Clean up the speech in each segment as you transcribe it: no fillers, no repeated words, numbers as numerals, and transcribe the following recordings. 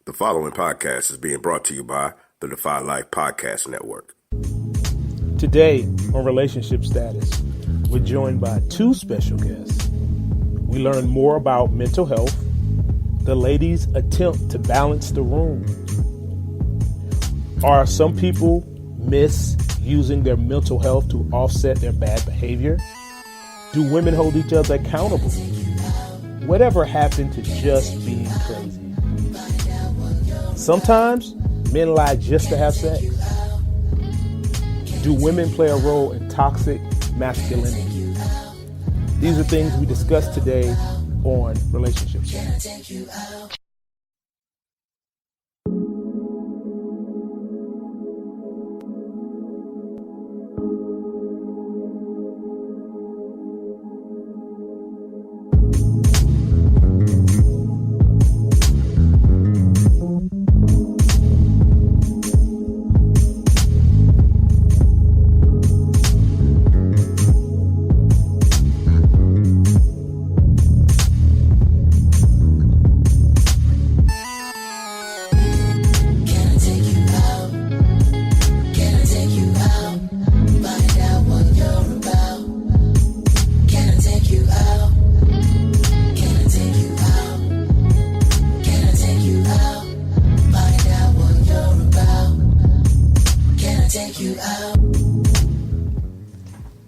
The following podcast is being brought to you by the Defy Life Podcast Network. Today on Relationship Status, we're joined by two special guests. We learn more about mental health, the ladies' attempt to balance the room. Are some people misusing their mental health to offset their bad behavior? Do women hold each other accountable? Whatever happened to just being crazy? Sometimes men lie just to have sex. Do women play a role in toxic masculinity? These are things we discuss today on Relationship Status.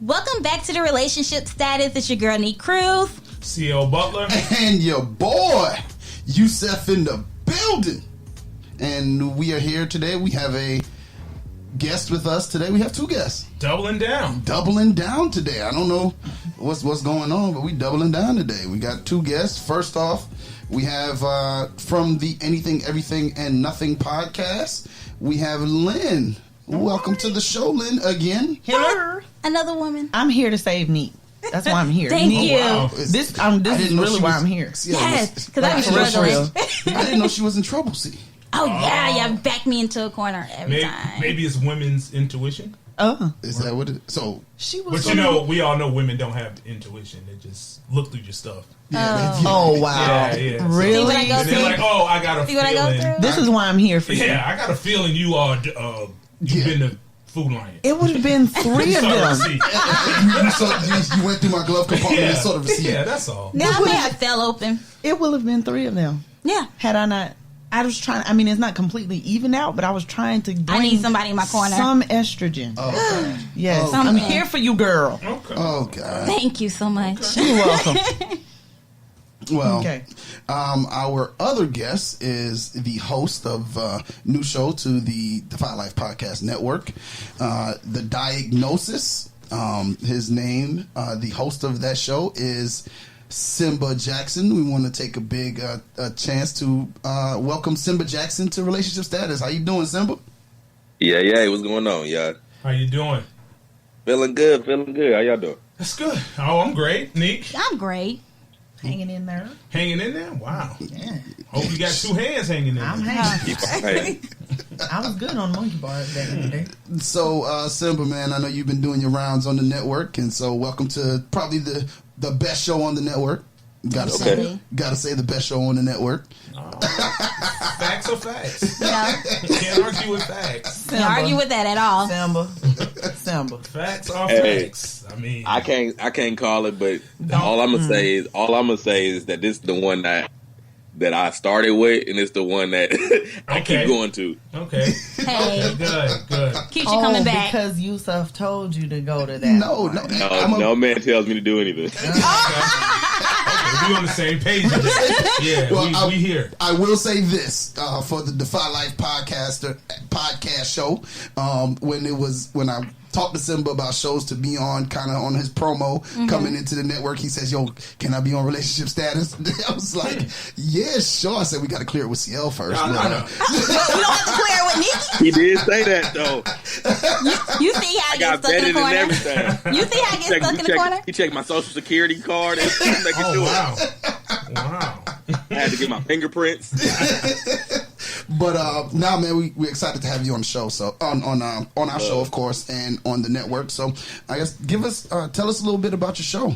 Welcome back to the Relationship Status. It's your girl, Nique Cruz. CL Butler. And your boy, Yusuf in the building. And we are here today. We have a guest with us today. We have two guests. Doubling down. Doubling down today. I don't know what's going on, but we doubling down today. We got two guests. First off, we have from the Anything, Everything, and Nothing podcast, we have Lynn. Welcome to the show, Lynn, again. Hello. Another woman. I'm here to save Nique. That's why I'm here. Thank you. Wow. This is really why I'm here. Yes, because I was For struggling. real. I didn't know she was in trouble, see. Oh, yeah, back me into a corner every time. Maybe it's women's intuition. Is that what it is? So, She was. But you know, we all know women don't have intuition. They just look through your stuff. yeah. Oh wow! Yeah. So- Really? See what I go And they're like, oh, I got a See what I go feeling. through? This is why I'm here for you. Yeah, I got a feeling you are, you've been to Food Lion. It would have been three of Sort of them. see. you went through my glove compartment and sort of see. Yeah, that's all. Now I may have fell open. It would have been three of them. Yeah. Had I not. I was trying. I mean, it's not completely even out, but I was trying to bring I need somebody in my corner. some estrogen. Oh, God. Yes, Oh, I'm God. here for you, girl. Okay. Oh, God. Thank you so much. You're welcome. Well, Okay. Our other guest is the host of new show to the Defy Life Podcast Network, The Diagnosis. His name, the host of that show, is Simba Jackson. We want to take a big chance to welcome Simba Jackson to Relationship Status. How you doing, Simba? Yeah. What's going on, y'all? How you doing? Feeling good. How y'all doing? That's good. Oh, I'm great. Nique, I'm great. Hanging in there. hanging in there? Wow. Yeah. Hope you got two hands hanging in there. I'm hanging. Hey, I was good on monkey bars back in the day. So, Simba, man, I know you've been doing your rounds on the network, and so welcome to probably the best show on the network. Gotta Okay. say the best show on the network. Facts are facts. Yeah. Can't argue with facts. Can't argue with that at all. Simba. Facts are Hey. facts. I mean, I can't call it, but all I'm gonna say is that this is the one that I started with, and it's the one that I Okay. keep going to. okay. Hey, Good. keeps you coming back. Because Yusuf told you to go to that. No. No man tells me to do anything. We on the same page today. Yeah, Well, we here. I will say this for the Defy Life podcast show. When I talked to Simba about shows to be on, kind of on his promo coming into the network, he says, "Yo, can I be on Relationship Status?" I was like, "Yeah, sure." I said, "We got to clear it with CL first." No. You don't have to clear it with Nique. He did say that though. You see how I I get got stuck in the vetted and corner? everything. You see how I get stuck in the corner? He checked my social security card and make it Oh, do wow. it. Wow. I had to get my fingerprints. But now, man, we're excited to have you on the show. So on our show, of course, and on the network. So I guess tell us a little bit about your show.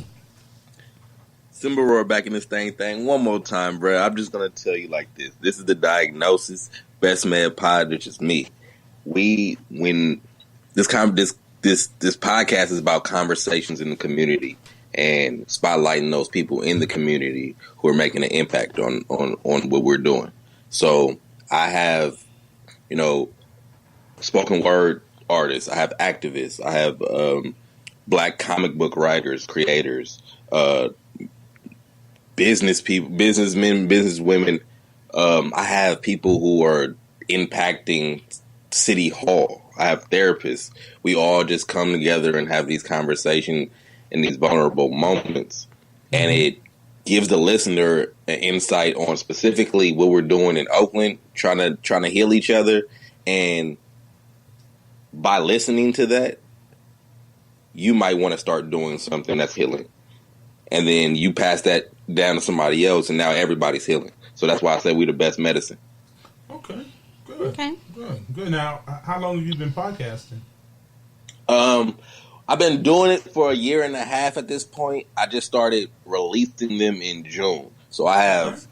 Simba Roar back in this thing one more time, bro. I'm just gonna tell you like this. This is the diagnosis. Best Man Pod, which is me. When this podcast is about conversations in the community and spotlighting those people in the community who are making an impact on what we're doing. So I have, spoken word artists. I have activists. I have Black comic book writers, creators, business people, businessmen, businesswomen. I have people who are impacting City Hall. I have therapists. We all just come together and have these conversations in these vulnerable moments. And it gives the listener an insight on specifically what we're doing in Oakland, trying to heal each other. And by listening to that, you might want to start doing something that's healing. And then you pass that down to somebody else, and now everybody's healing. So that's why I say we're the best medicine. Okay, good. Okay. Good. Now, how long have you been podcasting? I've been doing it for 1.5 years at this point. I just started releasing them in June. So I have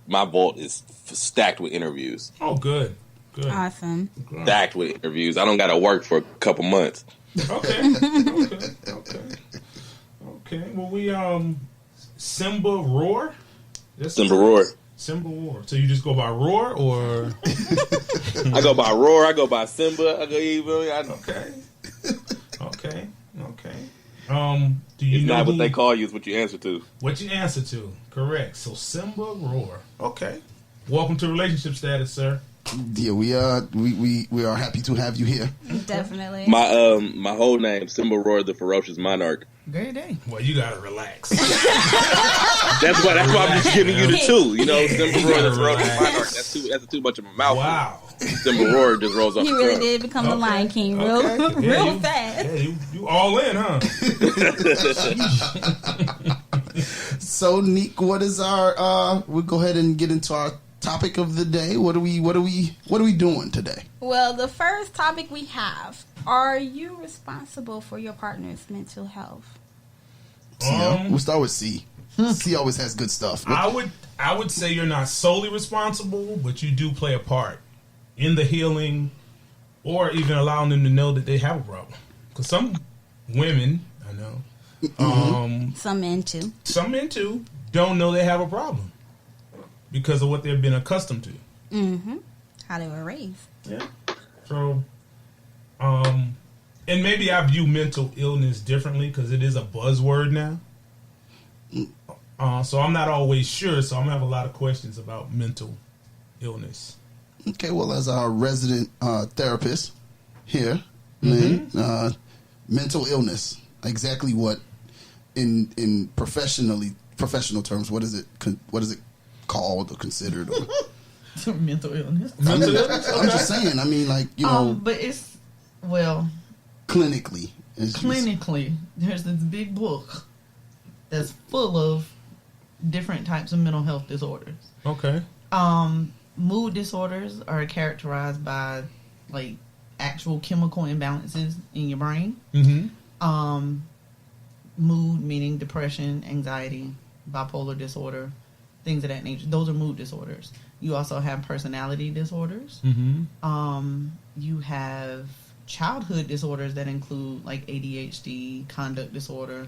my vault is stacked with interviews. Oh, good. Awesome. Stacked with interviews. I don't got to work for a couple months. Okay. Well, we Simba Roar. Simba Roar. Simba Roar. So you just go by Roar, or I go by Roar. I go by Simba. I go even. Okay. Do you It's know not what they call you? It's what you answer to. What you answer to? Correct. So Simba Roar. Okay. Welcome to Relationship Status, sir. Yeah, we are happy to have you here. Definitely. My whole name, Simba Roar, the Ferocious Monarch. Great day. Well, you gotta relax. That's why I'm just giving you the two. Simba Roar, the Ferocious Monarch. That's too much of a mouthful. Wow. Simba Roar just rolls off He the really tongue. did become the Lion King real fast. Yeah, you all in, huh? So, Nique, what is our? We'll go ahead and get into our topic of the day. What are we doing today? Well, the first topic we have: are you responsible for your partner's mental health? We'll start with C. C always has good stuff. I would say you're not solely responsible, but you do play a part in the healing, or even allowing them to know that they have a problem. Because some women, I know, Some men too, don't know they have a problem because of what they've been accustomed to. Mm-hmm. How they were raised. Yeah. So, and maybe I view mental illness differently because it is a buzzword now. So I'm not always sure. So I'm gonna have a lot of questions about mental illness. Okay, well, as our resident therapist here, Lynn, mental illness, exactly what in professional terms, what is it called or considered? Or? Mental illness. I'm just saying. I mean, like, but it's clinically. Clinically, there's this big book that's full of different types of mental health disorders. Okay. Mood disorders are characterized by like actual chemical imbalances in your brain. Mm-hmm. Mood meaning depression, anxiety, bipolar disorder, things of that nature. Those are mood disorders. You also have personality disorders. Mm-hmm. You have childhood disorders that include like ADHD, conduct disorder,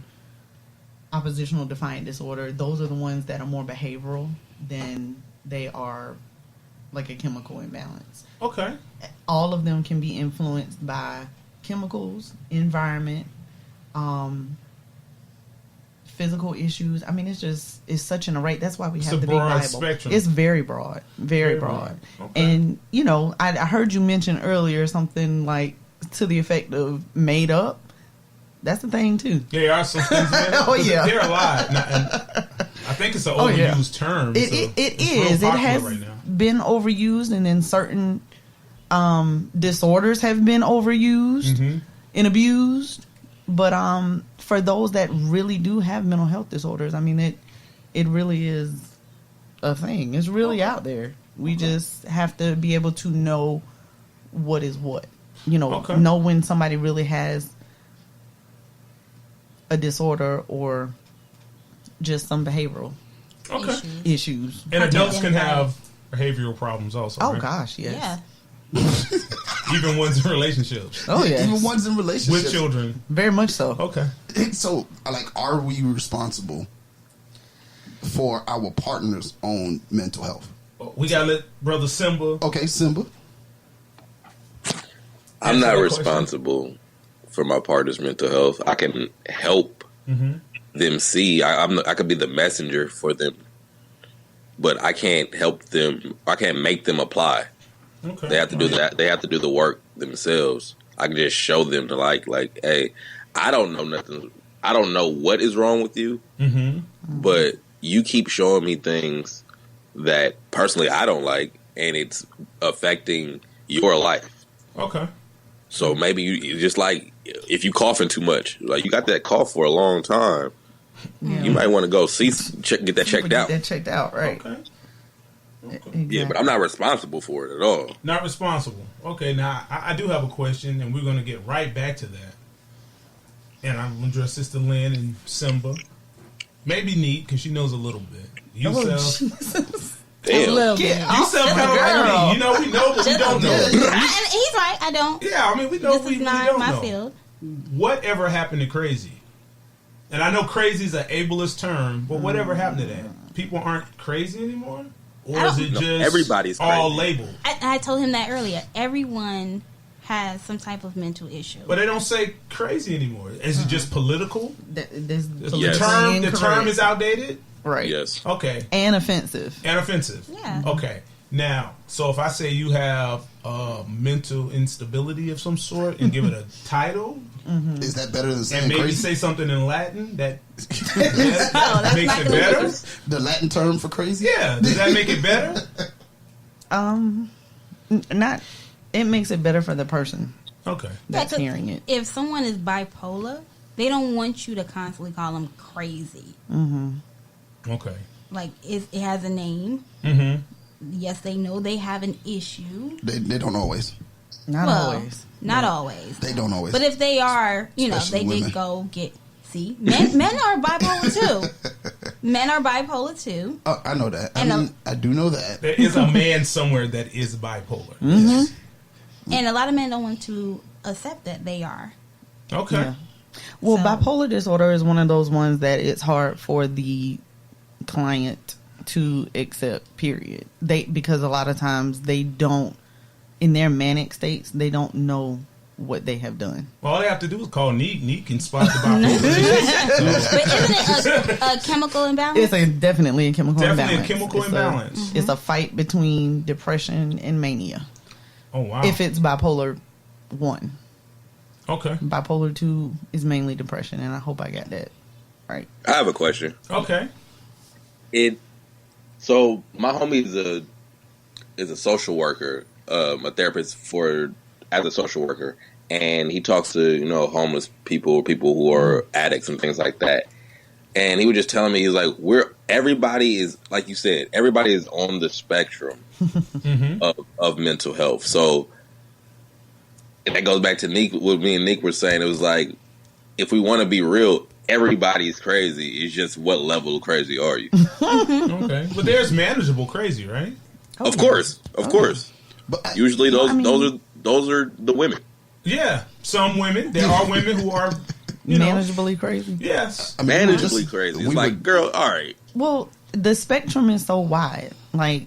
oppositional defiant disorder. Those are the ones that are more behavioral than they are like a chemical imbalance. Okay. All of them can be influenced by chemicals, environment, physical issues. I mean, it's such an array. That's why we have the big Bible. Spectrum. It's very broad, very broad. Okay. And I heard you mention earlier something like to the effect of made up. That's the thing too. Yeah, there are some things. They're a lot. I think it's an overused term. It is. It has been overused, and then certain disorders have been overused and abused. But for those that really do have mental health disorders, I mean, it really is a thing. It's really out there. We just have to be able to know what is what. Know when somebody really has a disorder or just some behavioral issues. And adults can have behavioral problems also. Oh right? gosh, yes. Yeah. Even ones in relationships. Oh yeah. Even ones in relationships With children. Very much so. Okay. So, like, are we responsible for our partner's own mental health? We gotta let Brother Simba. Okay, Simba. I'm not responsible for my partner's mental health. I can help them see. I could be the messenger for them, but I can't help them. I can't make them apply. Okay. They have to do that. They have to do the work themselves. I can just show them to like, hey, I don't know nothing. I don't know what is wrong with you, but you keep showing me things that personally I don't like, and it's affecting your life. Okay. So maybe you just like, if you coughing too much, like you got that cough for a long time, you might want to go get that checked out. Get that checked out, right? Okay. Exactly. Yeah, but I'm not responsible for it at all. Not responsible. Okay, now I do have a question, and we're going to get right back to that. And I'm going to address Sister Lynn and Simba. Maybe Nique, because she knows a little bit. Yusuf. Damn. Yusuf kind of like me. You know, we know, but we don't know. He's right. I don't. Yeah, I mean, we know. This We is not don't my know. field. Whatever happened to crazy? And I know crazy is an ableist term, but whatever happened to that? People aren't crazy anymore? Or is it just everybody's all crazy. labeled? I told him that earlier. Everyone has some type of mental issue. But they don't say crazy anymore. Is it just political? Yes. The term is outdated? Right. Yes. Okay. And offensive. Yeah. Okay. Now, so if I say you have mental instability of some sort and give it a title, Is that better than saying and maybe crazy? say something in Latin that that's makes not it gonna better? work. The Latin term for crazy? Yeah. Does that make it better? Not. It makes it better for the person Okay. that's 'cause hearing it. If someone is bipolar, they don't want you to constantly call them crazy. Okay. Like it has a name. Mm-hmm. Yes, they know they have an issue. They don't always. Not always. Not always. They don't always. But if they are, Especially they women. did go get. See, men are bipolar too. Men are bipolar too. I know that. And I do know that. There is a man somewhere that is bipolar. Yes. And a lot of men don't want to accept that they are. Okay. Yeah. Well, So- bipolar disorder is one of those ones that it's hard for the client to accept, period. Because a lot of times they don't, in their manic states, they don't know what they have done. Well, all they have to do is call Nique. Nique can spot the bipolar. But isn't it a chemical imbalance? It's definitely a chemical Definitely imbalance. a chemical It's imbalance. It's a fight between depression and mania. Oh, wow. If it's bipolar 1. Okay. Bipolar 2 is mainly depression, and I hope I got that right. I have a question. Okay. So my homie is a social worker, a therapist as a social worker, and he talks to homeless people who are addicts and things like that. And he was just telling me, he's like, everybody is, like you said, everybody is on the spectrum of mental health. So, and that goes back to Nique, what me and Nique were saying. It was like, if we want to be real, everybody's crazy. It's just what level of crazy are you? Okay. But there's manageable crazy, right? Of course. But Usually those are the women. Yeah. Some women. There are women who are, Manageably crazy. Yes. I mean, Manageably crazy. It's like, girl, all right. Well, the spectrum is so wide. Like,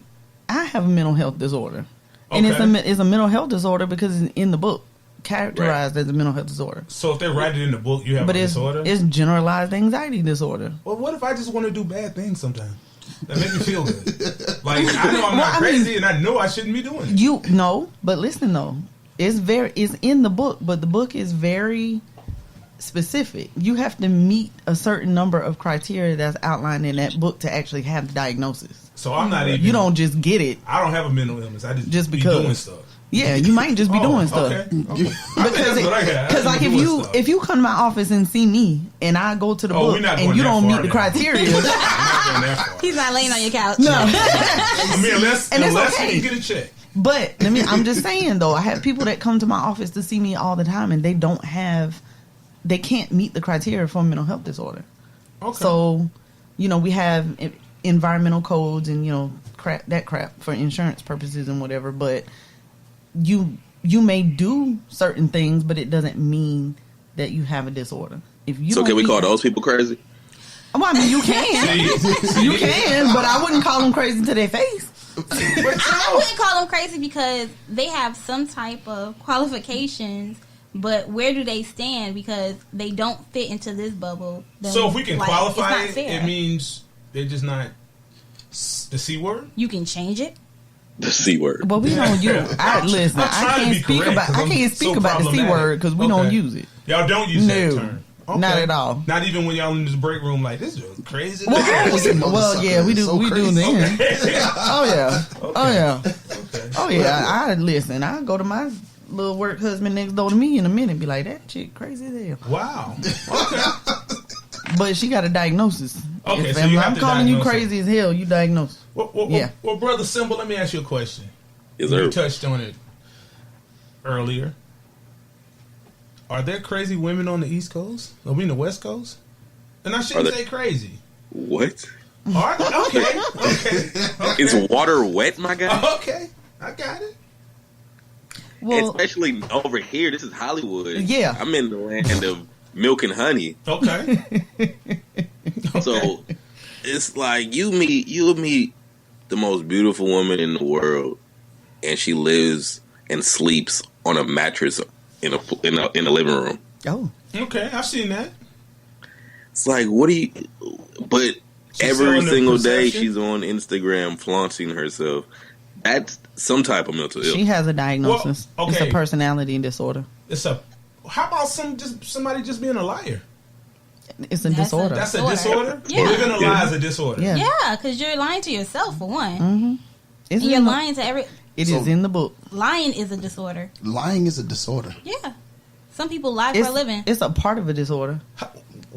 I have a mental health disorder. And Okay. it's a mental health disorder because it's in the book, characterized as a mental health disorder. So if they write it in the book, you have But a it's disorder? generalized anxiety disorder. Well, what if I just want to do bad things sometimes? That make me feel good. Like, I know I'm not crazy, and I know I shouldn't be doing it. But listen though, it's in the book, but the book is very specific. You have to meet a certain number of criteria that's outlined in that book to actually have the diagnosis. So I'm not even. You don't just get it. I don't have a mental illness. I just be because. doing stuff. Yeah, you might just be doing stuff. Okay. I think that's what I got. Because like if you come to my office and see me and I go to the book we're not and going you that don't far meet the now. criteria, I'm not going that far. He's not laying on your couch. no. I mean, unless And it's you okay. can get a check. But I'm just saying though, I have people that come to my office to see me all the time and they don't have they can't meet the criteria for a mental health disorder. Okay. So, we have environmental codes and crap for insurance purposes and whatever. But you may do certain things, but it doesn't mean that you have a disorder. If you so can we call those people crazy? Well, I mean, you can. You can, but I wouldn't call them crazy to their face. I wouldn't call them crazy because they have some type of qualifications, but where do they stand? Because they don't fit into this bubble. So if we can qualify it, it means they're just not the C word? You can change it. The C word. But we don't use it. Listen, I can't speak about the C word because we don't use it. Y'all don't use that term. Okay. Not at all. Not even when y'all in this break room like, this is crazy. Well, yeah, we do. So we do then. Okay. Oh yeah. Okay. Oh yeah. Okay. Oh yeah. I listen. I go to my little work husband next door to me in a minute and be like, that chick crazy as hell. Wow. Okay. But she got a diagnosis. Okay, if so you have I'm to calling diagnose you crazy as hell, you diagnosed. Well, brother Simba, let me ask you a question. You touched on it earlier. Are there crazy women on the East Coast? Are we in the West Coast? And I shouldn't say crazy. What? Are they? Okay. Is water wet, my guy? Okay. I got it. Well, especially over here. This is Hollywood. Yeah. I'm in the land of milk and honey. Okay. So it's like you meet the most beautiful woman in the world, and she lives and sleeps on a mattress in a living room. Oh, okay, I've seen that. It's like, what do you? But every single day she's on Instagram flaunting herself. That's some type of mental illness. She has a diagnosis. Well, okay. It's a personality disorder. How about somebody just being a liar? It's a disorder. That's a disorder? Yeah. Living a lie is a disorder. Yeah, because you're lying to yourself for one. Mm-hmm. And you're lying to every. It is in the book. Lying is a disorder. Lying is a disorder. Yeah. Some people lie for a living. It's a part of a disorder.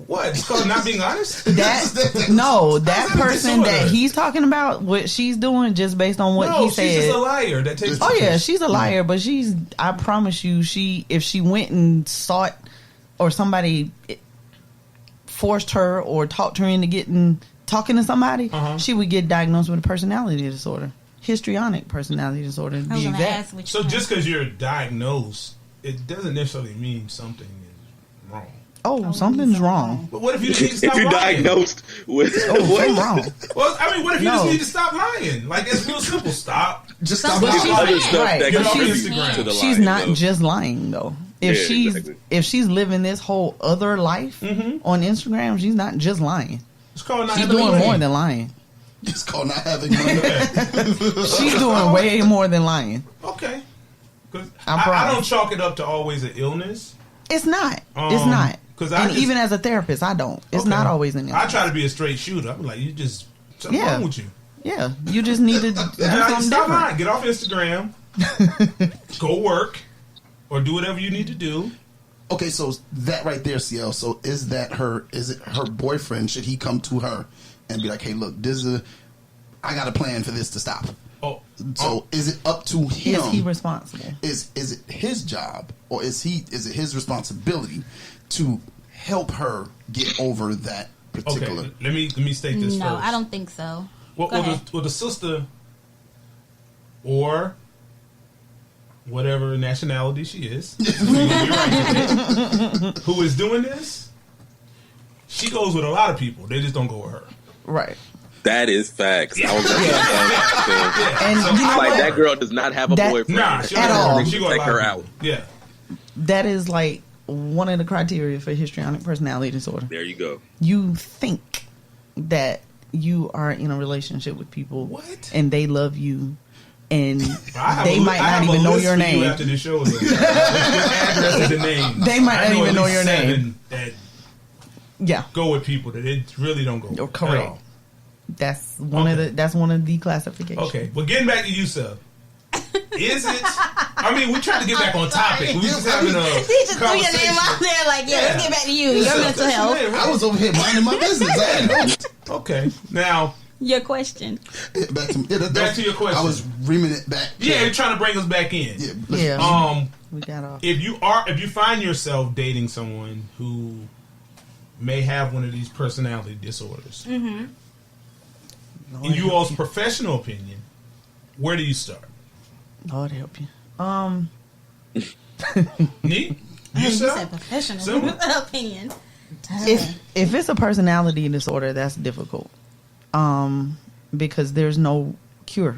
What? It's called not being honest? That person that he's talking about, what she's doing just based on what he said. She's just a liar. That takes she's a liar, but I promise you, if she went and sought or somebody forced her or talked her into talking to somebody, she would get diagnosed with a personality disorder. Histrionic personality disorder, to be exact. So just because you're diagnosed, it doesn't necessarily mean something is wrong. Oh, something's wrong. But what if you need to stop lying? If you're diagnosed with something wrong. Well, I mean, what if you just need to stop lying? Like, it's real simple. Stop. Just stop lying. She's not just lying, though. If she's living this whole other life on Instagram, she's not just lying. It's called not she's doing more than lying. It's called not having money. She's doing way more than lying. Okay. I don't chalk it up to always an illness. It's not. It's not. Even as a therapist, I don't. It's not always an illness. I try to be a straight shooter. I'm like, something wrong with you. Yeah. You just need to do something stop different. lying. Get off Instagram. Go work. Or do whatever you need to do. Okay, so that right there, CL. So is it her boyfriend? Should he come to her and be like, "Hey, look, I got a plan for this to stop." Is it up to him? Is he responsible? Is it his job, or is it his responsibility to help her get over that particular? Okay, let me state this first. No, I don't think so. Well, the sister or whatever nationality she is, who is doing this, she goes with a lot of people. They just don't go with her. Right. That is facts. I was like, that girl does not have a boyfriend. Nah, at all. She take her out. Yeah. That is like one of the criteria for histrionic personality disorder. There you go. You think that you are in a relationship with people, and they love you, and they might not even know your name. After the show, address and the name. They might not even know your name. That go with people that it really don't go with. Correct. That's one of the classifications. Okay, but getting back to Yusuf, is it? I mean, we tried to get back on topic. We just having a he just threw your name out there, like, let's get back to you. Your mental health. I was over here minding my business. Okay, now your question. Back to your question. I was reaming it back. Yeah, you're trying to bring us back in. Yeah. We got off. If you find yourself dating someone who may have one of these personality disorders, in you all's professional opinion, where do you start? Lord help you. Nique? You Yusuf? said professional Simba? opinion. If it's a personality disorder, that's difficult. Because there's no cure.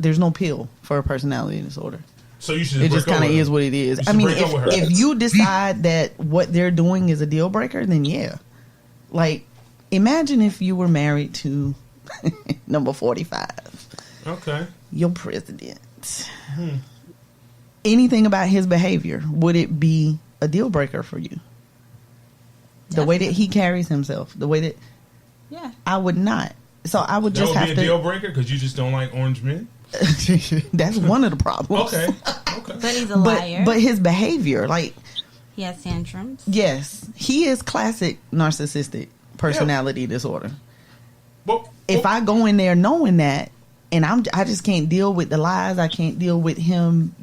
There's no pill for a personality disorder. So you should. It just kind of is what it is. I mean, if you decide that what they're doing is a deal breaker, then yeah. Like, imagine if you were married to number 45. Okay. Your president. Anything about his behavior, would it be a deal breaker for you? The way that he carries himself, the way that... Yeah. I would not. So I would just have to... That would be a deal breaker because you just don't like orange men? That's one of the problems. Okay. But he's a liar. But his behavior, like... He has tantrums. Yes. He is classic narcissistic personality disorder. Well, if I go in there knowing that, and I just can't deal with the lies, I can't deal with him,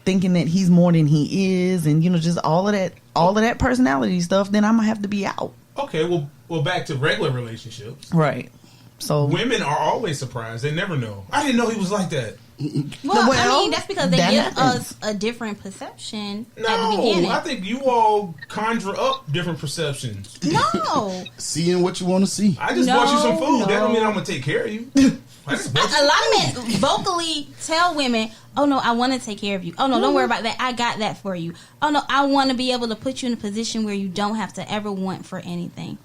thinking that he's more than he is, and just all of that personality stuff, then I'm gonna have to be out. Okay, well, back to regular relationships. Right. So women are always surprised. They never know. I didn't know he was like that. Well, I mean, that's because they give us a different perception at the beginning. I think you all conjure up different perceptions. No. Seeing what you want to see. I just bought you some food. That don't mean I'm going to take care of you. A lot of men vocally tell women, oh no, I want to take care of you. Oh no, don't worry about that. I got that for you. Oh no, I want to be able to put you in a position where you don't have to ever want for anything.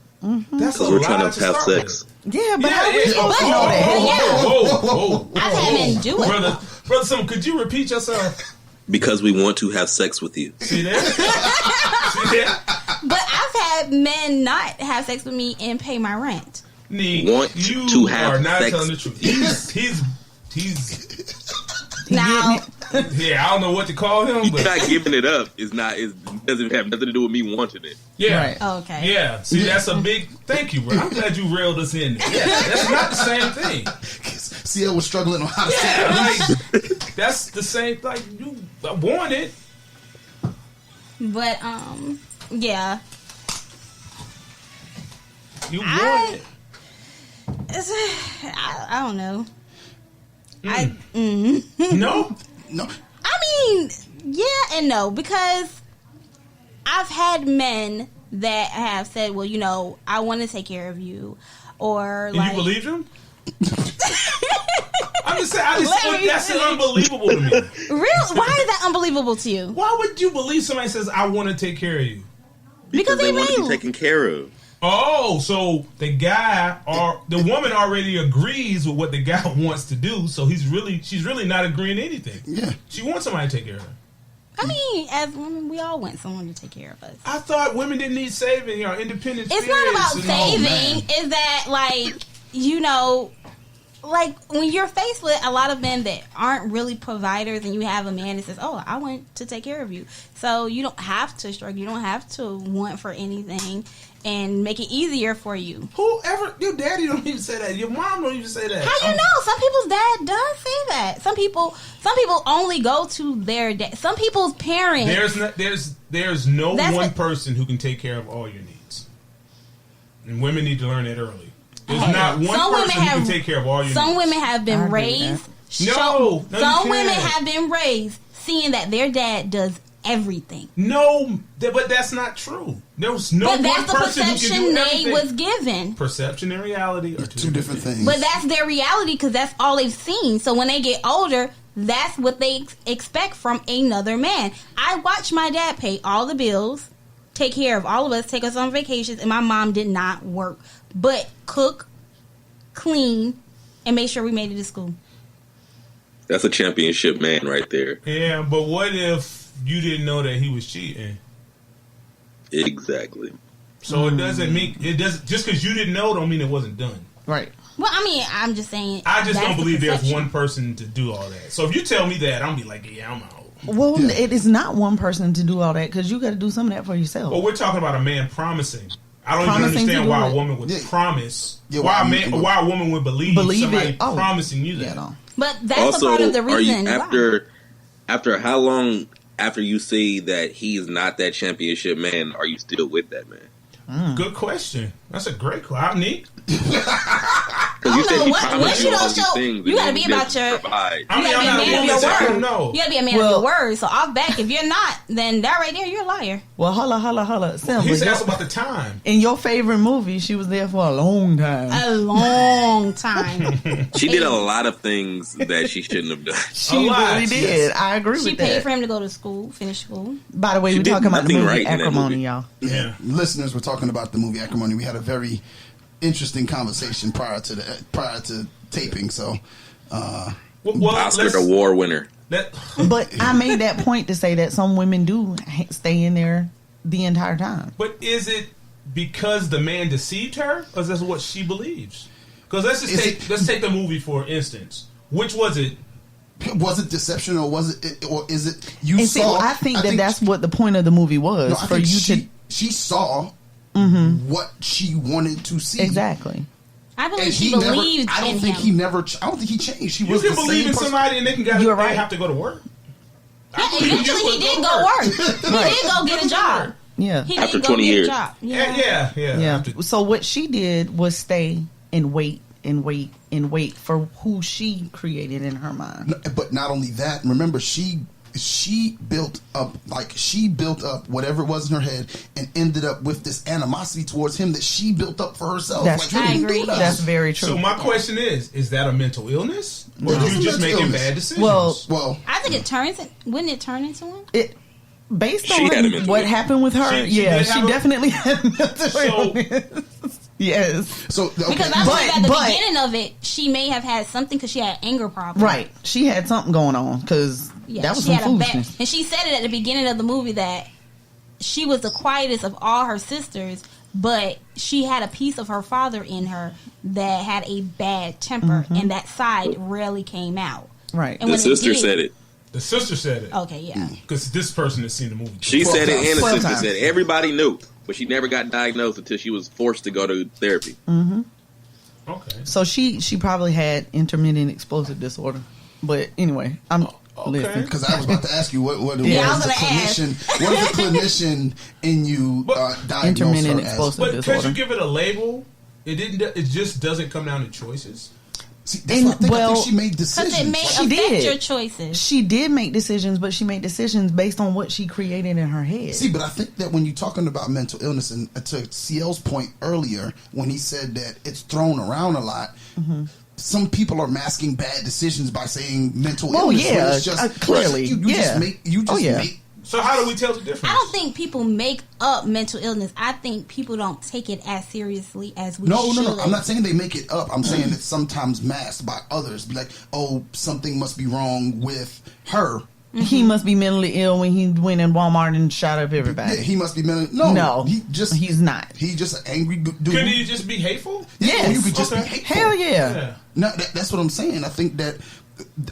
That's we're trying to have sex. Yeah, but how are we supposed to know that? Whoa. I've had men do it. Brother, Simba, could you repeat yourself? Because we want to have sex with you. See that? But I've had men not have sex with me and pay my rent. Nique, you to have are not sex. telling the truth. He's now. Yeah, I don't know what to call him, but He's not giving it up. It doesn't have nothing to do with me wanting it. yeah, Right. Oh, okay. yeah. See, that's a big. Thank you, bro. I'm glad you reeled us in. Yeah, that's not the same thing. CL was struggling on how to say Yeah, it. like that's the same. Like you want it. But yeah. You want it. I don't know. No. No. I mean, yeah and no, because I've had men that have said, well, I want to take care of you, or And like, you believe him? I'm just saying, that's unbelievable to me. Really? Why is that unbelievable to you? Why would you believe somebody says, I want to take care of you? Because they want to be may taken care of. Oh, so the woman already agrees with what the guy wants to do, so she's really not agreeing to anything. Yeah. She wants somebody to take care of her. I mean, as women, we all want someone to take care of us. I thought women didn't need saving, independent It's spirits. not about and- saving. Is that like when you're faced with a lot of men that aren't really providers, and you have a man that says, "Oh, I want to take care of you," so you don't have to struggle. You don't have to want for anything, and make it easier for you. Whoever, your daddy don't even say that. Your mom don't even say that. How you know? Some people's dad does say that. Some people only go to their dad. Some people's parents. There's no one person who can take care of all your needs, and women need to learn that early. There's not one person who can take care of all your needs. Some women have been raised. No, some you women can't. have been raised seeing that their dad does everything. No, but that's not true. There was no But one that's the person who can perception do they everything. was given. Perception and reality are Two different things. But that's their reality because that's all they've seen. So when they get older, that's what they expect from another man. I watched my dad pay all the bills, take care of all of us, take us on vacations, and my mom did not work, but cook, clean, and make sure we made it to school. That's a championship man right there. Yeah, but what if you didn't know that he was cheating? Exactly. So it doesn't mean just because you didn't know don't mean it wasn't done. Right. Well, I mean, I'm just saying. I just that's don't the believe there's perception. one person to do all that. So if you tell me that, I'm be like, yeah, I'm out. Well, it is not one person to do all that because you got to do some of that for yourself. Well, we're talking about a man promising. I don't Promising even to understand do why it. a woman would Yeah. promise. Yeah, why a woman would believe somebody it. Oh. promising you that. Yeah, no. But that's Also, a part of the are you reason. after how long after you see that he's not that championship man, are you still with that man? Good question. That's a great question. Nique? Because you said he promised you all these things. You gotta be about your. You gotta be a man of your word. You gotta be a man of your word. So off back, if you're not, then that right there, you're a liar. Well, holla. Simba, He's asked about the time. In your favorite movie, she was there for a long time. A long time. She did a lot of things that she shouldn't have done. She really did. Yes. I agree with that. She paid for him to go to school, finish school. By the way, we're talking about the movie Acrimony, y'all. Yeah. Listeners, we're talking about the movie Acrimony. We had a very interesting conversation prior to taping. So, Oscar the War winner. But I made that point to say that some women do stay in there the entire time. But is it because the man deceived her, or is that what she believes? Because let's take the movie for instance. Which was it? Was it deception, or was it, or is it you and saw? I think that's what the point of the movie was. No, for you she saw what she wanted to see. Exactly. I believe she believed I don't in think him. I don't think he changed. He You was can the believe same in person. somebody and they have to go to work. Yeah, eventually he did go work. He did go get a job. Yeah. He after did 20 years. Get a job. Yeah. So what she did was stay and wait for who she created in her mind. But not only that, remember she built up whatever it was in her head and ended up with this animosity towards him that she built up for herself. I agree. That's very true. So my question is that a mental illness, or are you just making bad decisions? Well, I think wouldn't it turn into one? Based on what happened with her, she definitely had mental illness. Yes. So okay. Because I believe at the beginning of it, she may have had something because she had anger problems. Right. She had something going on because that was some foolishness. And she said it at the beginning of the movie that she was the quietest of all her sisters, but she had a piece of her father in her that had a bad temper, and that side rarely came out. Right. And the sister said it. The sister said it. Okay, yeah. Because this person has seen the movie. She said it, and the sister said it. Everybody knew, but she never got diagnosed until she was forced to go to therapy. Mm-hmm. Okay. So she probably had intermittent explosive disorder. But anyway, I'm listening. Because I was about to ask you what the clinician in you diagnosed intermittent her explosive as. But disorder. could you give it a label? It just doesn't come down to choices. See, that's what I think she made decisions. Because it may affect your choices. She did make decisions, but she made decisions based on what she created in her head. See, but I think that when you're talking about mental illness, and to CL's point earlier, when he said that it's thrown around a lot, some people are masking bad decisions by saying mental illness. Yeah, it's just, clearly. You just make. So how do we tell the difference? I don't think people make up mental illness. I think people don't take it as seriously as we should. No. I'm not saying they make it up. I'm saying it's sometimes masked by others. Be like, oh, something must be wrong with her. He must be mentally ill when he went in Walmart and shot up everybody. Yeah, he must be mentally... No, he's not. He's just an angry dude. Could he just be hateful? Yeah, you could just be hateful. Hell yeah. No, that's what I'm saying. I think that...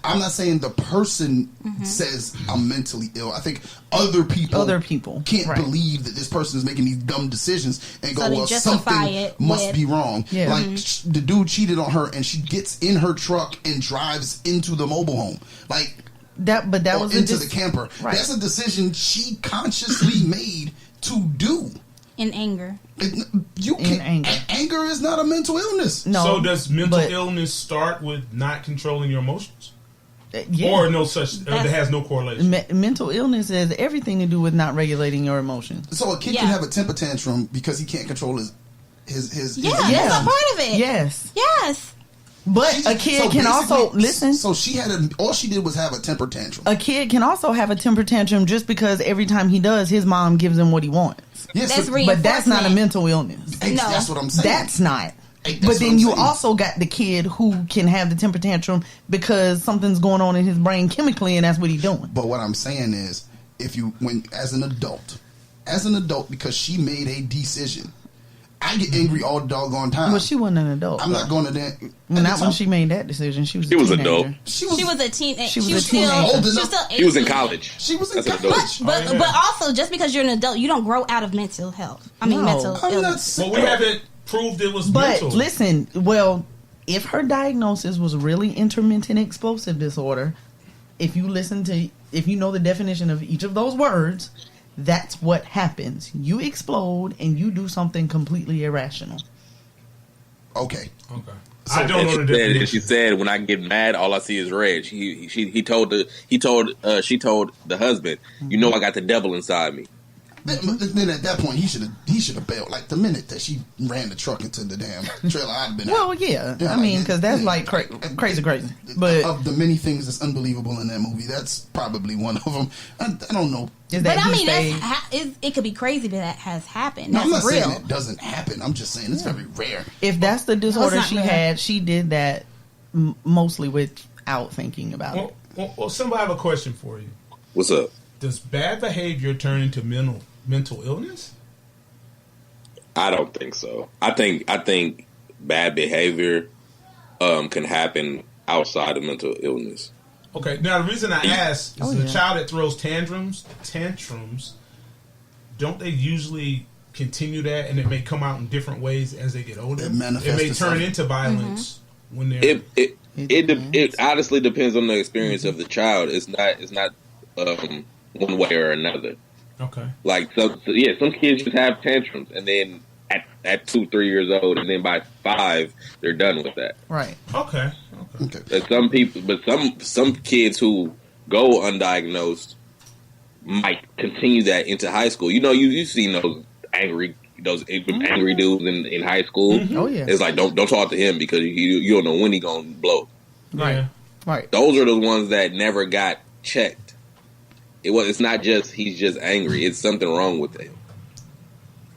I'm not saying the person says I'm mentally ill. I think other people can't believe that this person is making these dumb decisions and go, well, something must be wrong. Yeah. Like the dude cheated on her and she gets in her truck and drives into the mobile home. Like that was into the camper. Right. That's a decision she consciously made to do. In anger. Anger is not a mental illness. No. So does mental illness start with not controlling your emotions? Or it has no correlation? Mental illness has everything to do with not regulating your emotions. So a kid can have a temper tantrum because he can't control his that's a part of it. Yes. But a kid can also listen. So all she did was have a temper tantrum. A kid can also have a temper tantrum just because every time he does, his mom gives him what he wants. Yes, but that's not a mental illness. No. That's what I'm saying. That's not. But then you also got the kid who can have the temper tantrum because something's going on in his brain chemically, and that's what he's doing. But what I'm saying is, as an adult, because she made a decision. I get angry all the doggone time. But she wasn't an adult. I'm not going to that. Not when she made that decision. She was a teenager. Adult. She was a teenager. She was a teenager. He was in college. She was in college. But also, just because you're an adult, you don't grow out of mental health. mental illness. Well, we haven't proved it was mental. But listen, if her diagnosis was really intermittent explosive disorder, if you know the definition of each of those words, that's what happens. You explode and you do something completely irrational. Okay. So I don't know the definition. She said, "When I get mad, all I see is red." She told the husband, "You know, I got the devil inside me." Then at that point, he should have bailed. Like the minute that she ran the truck into the damn trailer, I'd have been well, out. Yeah, I mean, because that's like crazy. But of the many things that's unbelievable in that movie, that's probably one of them. I don't know. But I mean, it could be crazy, but that has happened. No, I'm not real. saying it doesn't happen. I'm just saying it's very rare. If that's the disorder she rare. had, she did that mostly without thinking about it. Well, Simba, I have a question for you. What's up? Does bad behavior turn into mental illness? I don't think so. I think bad behavior can happen outside of mental illness. Okay, now the reason I ask is a child that throws tantrums, don't they usually continue that, and it may come out in different ways as they get older? It may turn into violence when they're. It honestly depends on the experience of the child. It's not one way or another. Okay. Like some kids just have tantrums, and then at 2-3 years old, and then by 5 they're done with that. Right. Okay. But some kids who go undiagnosed might continue that into high school. You know, you've seen those angry dudes in high school. Mm-hmm. Oh yeah. It's like don't talk to him because you don't know when he gonna blow. Right. Yeah. Right. Those are the ones that never got checked. It's not just he's just angry. It's something wrong with him.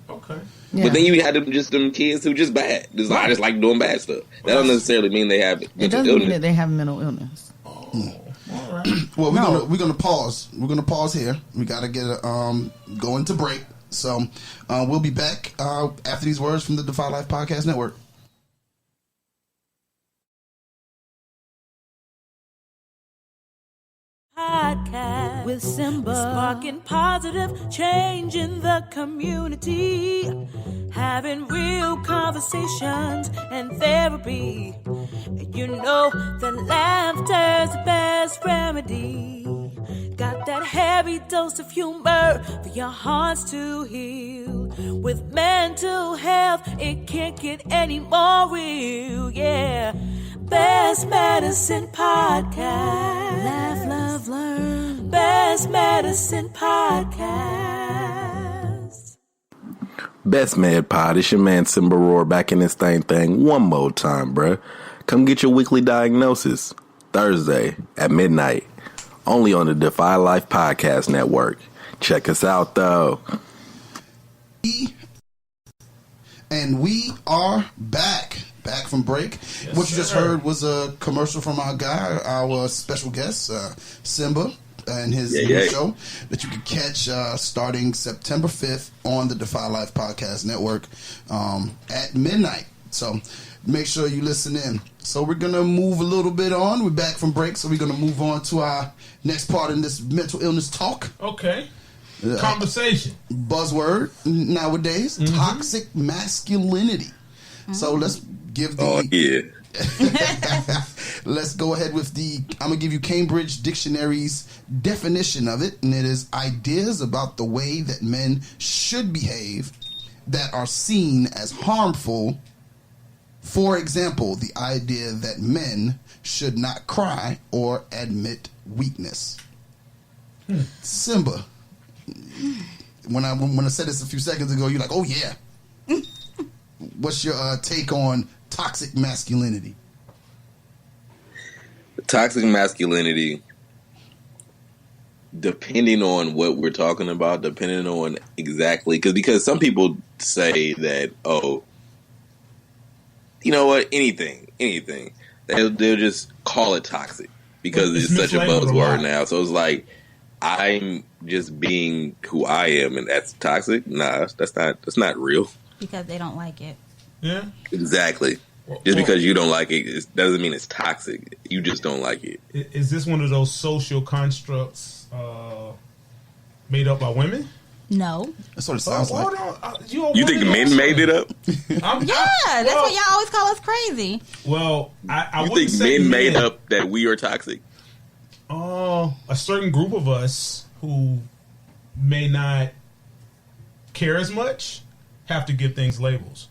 Okay. Yeah. But then you had them kids who just bad. Just like doing bad stuff. That don't necessarily mean they have mental it doesn't illness. mean that they have mental illness. Oh, all right. Well, we're gonna pause. We're gonna pause here. We gotta get go into break. So we'll be back after these words from the Defy Life Podcast Network. Podcast with Simba, sparking positive change in the community, having real conversations and therapy. You know that laughter's the best remedy. Got that heavy dose of humor for your hearts to heal. With mental health, it can't get any more real. Yeah. Best Medicine Podcast. Laugh, love, learn. Best Medicine Podcast. Best Med Pod, it's your man Simba Roar back in this thing one more time, bruh. Come get your weekly diagnosis Thursday at midnight, only on the Defy Life Podcast Network. Check us out, though. And we are back from break. Yes, what you just sir. heard was a commercial from our guy, our special guest, Simba, and his new show that you can catch starting September 5th on the Defy Life Podcast Network at midnight. So make sure you listen in. So we're going to move a little bit on. We're back from break, so we're going to move on to our next part in this mental illness talk. Okay. Conversation. Buzzword nowadays, toxic masculinity. So let's give the... Let's go ahead with I'm going to give you Cambridge Dictionary's definition of it, and it is ideas about the way that men should behave that are seen as harmful. For example, the idea that men should not cry or admit weakness. Simba, when I said this a few seconds ago, you're like, oh yeah. What's your take on toxic masculinity? Toxic masculinity, depending on what we're talking about, depending on exactly, because some people say that, oh, you know what, anything, they'll just call it toxic because it's such a buzzword now. So it's like, I'm just being who I am, and that's toxic. Nah, that's not real. Because they don't like it. Yeah. Exactly. Just because you don't like it doesn't mean it's toxic. You just don't like it. Is this one of those social constructs made up by women? No. That's what it sounds like. You think men made it up? That's why y'all always call us crazy. Well, I you wouldn't think say men made up that we are toxic? A certain group of us who may not care as much have to give things labels.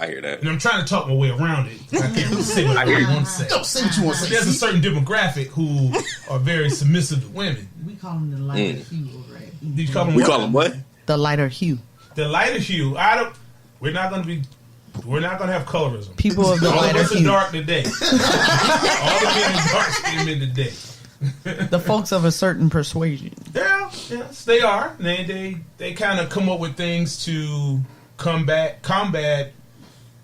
I hear that. And I'm trying to talk my way around it. I can't really say what I want to say. Don't say what you want to say. There's a certain demographic who are very submissive to women. We call them the lighter hue, right? Did you call them We what? call them what? The lighter hue. The lighter hue. We're not going to have colorism. People of the All of lighter us are hue. dark today. All the men are dark skinned men today. The folks of a certain persuasion. Yeah, yes, they are. They kind of come up with things to combat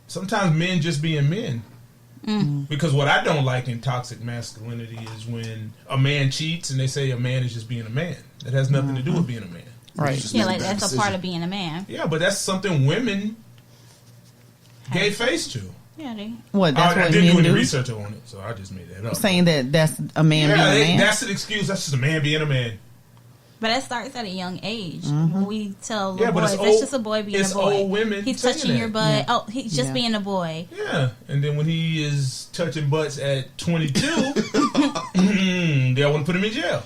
sometimes men just being men. Because what I don't like in toxic masculinity is when a man cheats and they say a man is just being a man. That has nothing to do with being a man. Right. Yeah, like that's a part of being a man. Yeah, but that's something women gave face to. Yeah, they. What? That's I what didn't do men any do. research on it, so I just made that up. Saying that that's a man being a man. That's an excuse. That's just a man being a man. But that starts at a young age. When we tell Yeah, little but boys, it's that's old- just a boy being it's a boy. old women He's saying touching that. your butt. Yeah. Oh, he's just Yeah. being a boy. Yeah, and then when he is touching butts at 22, they want to put him in jail.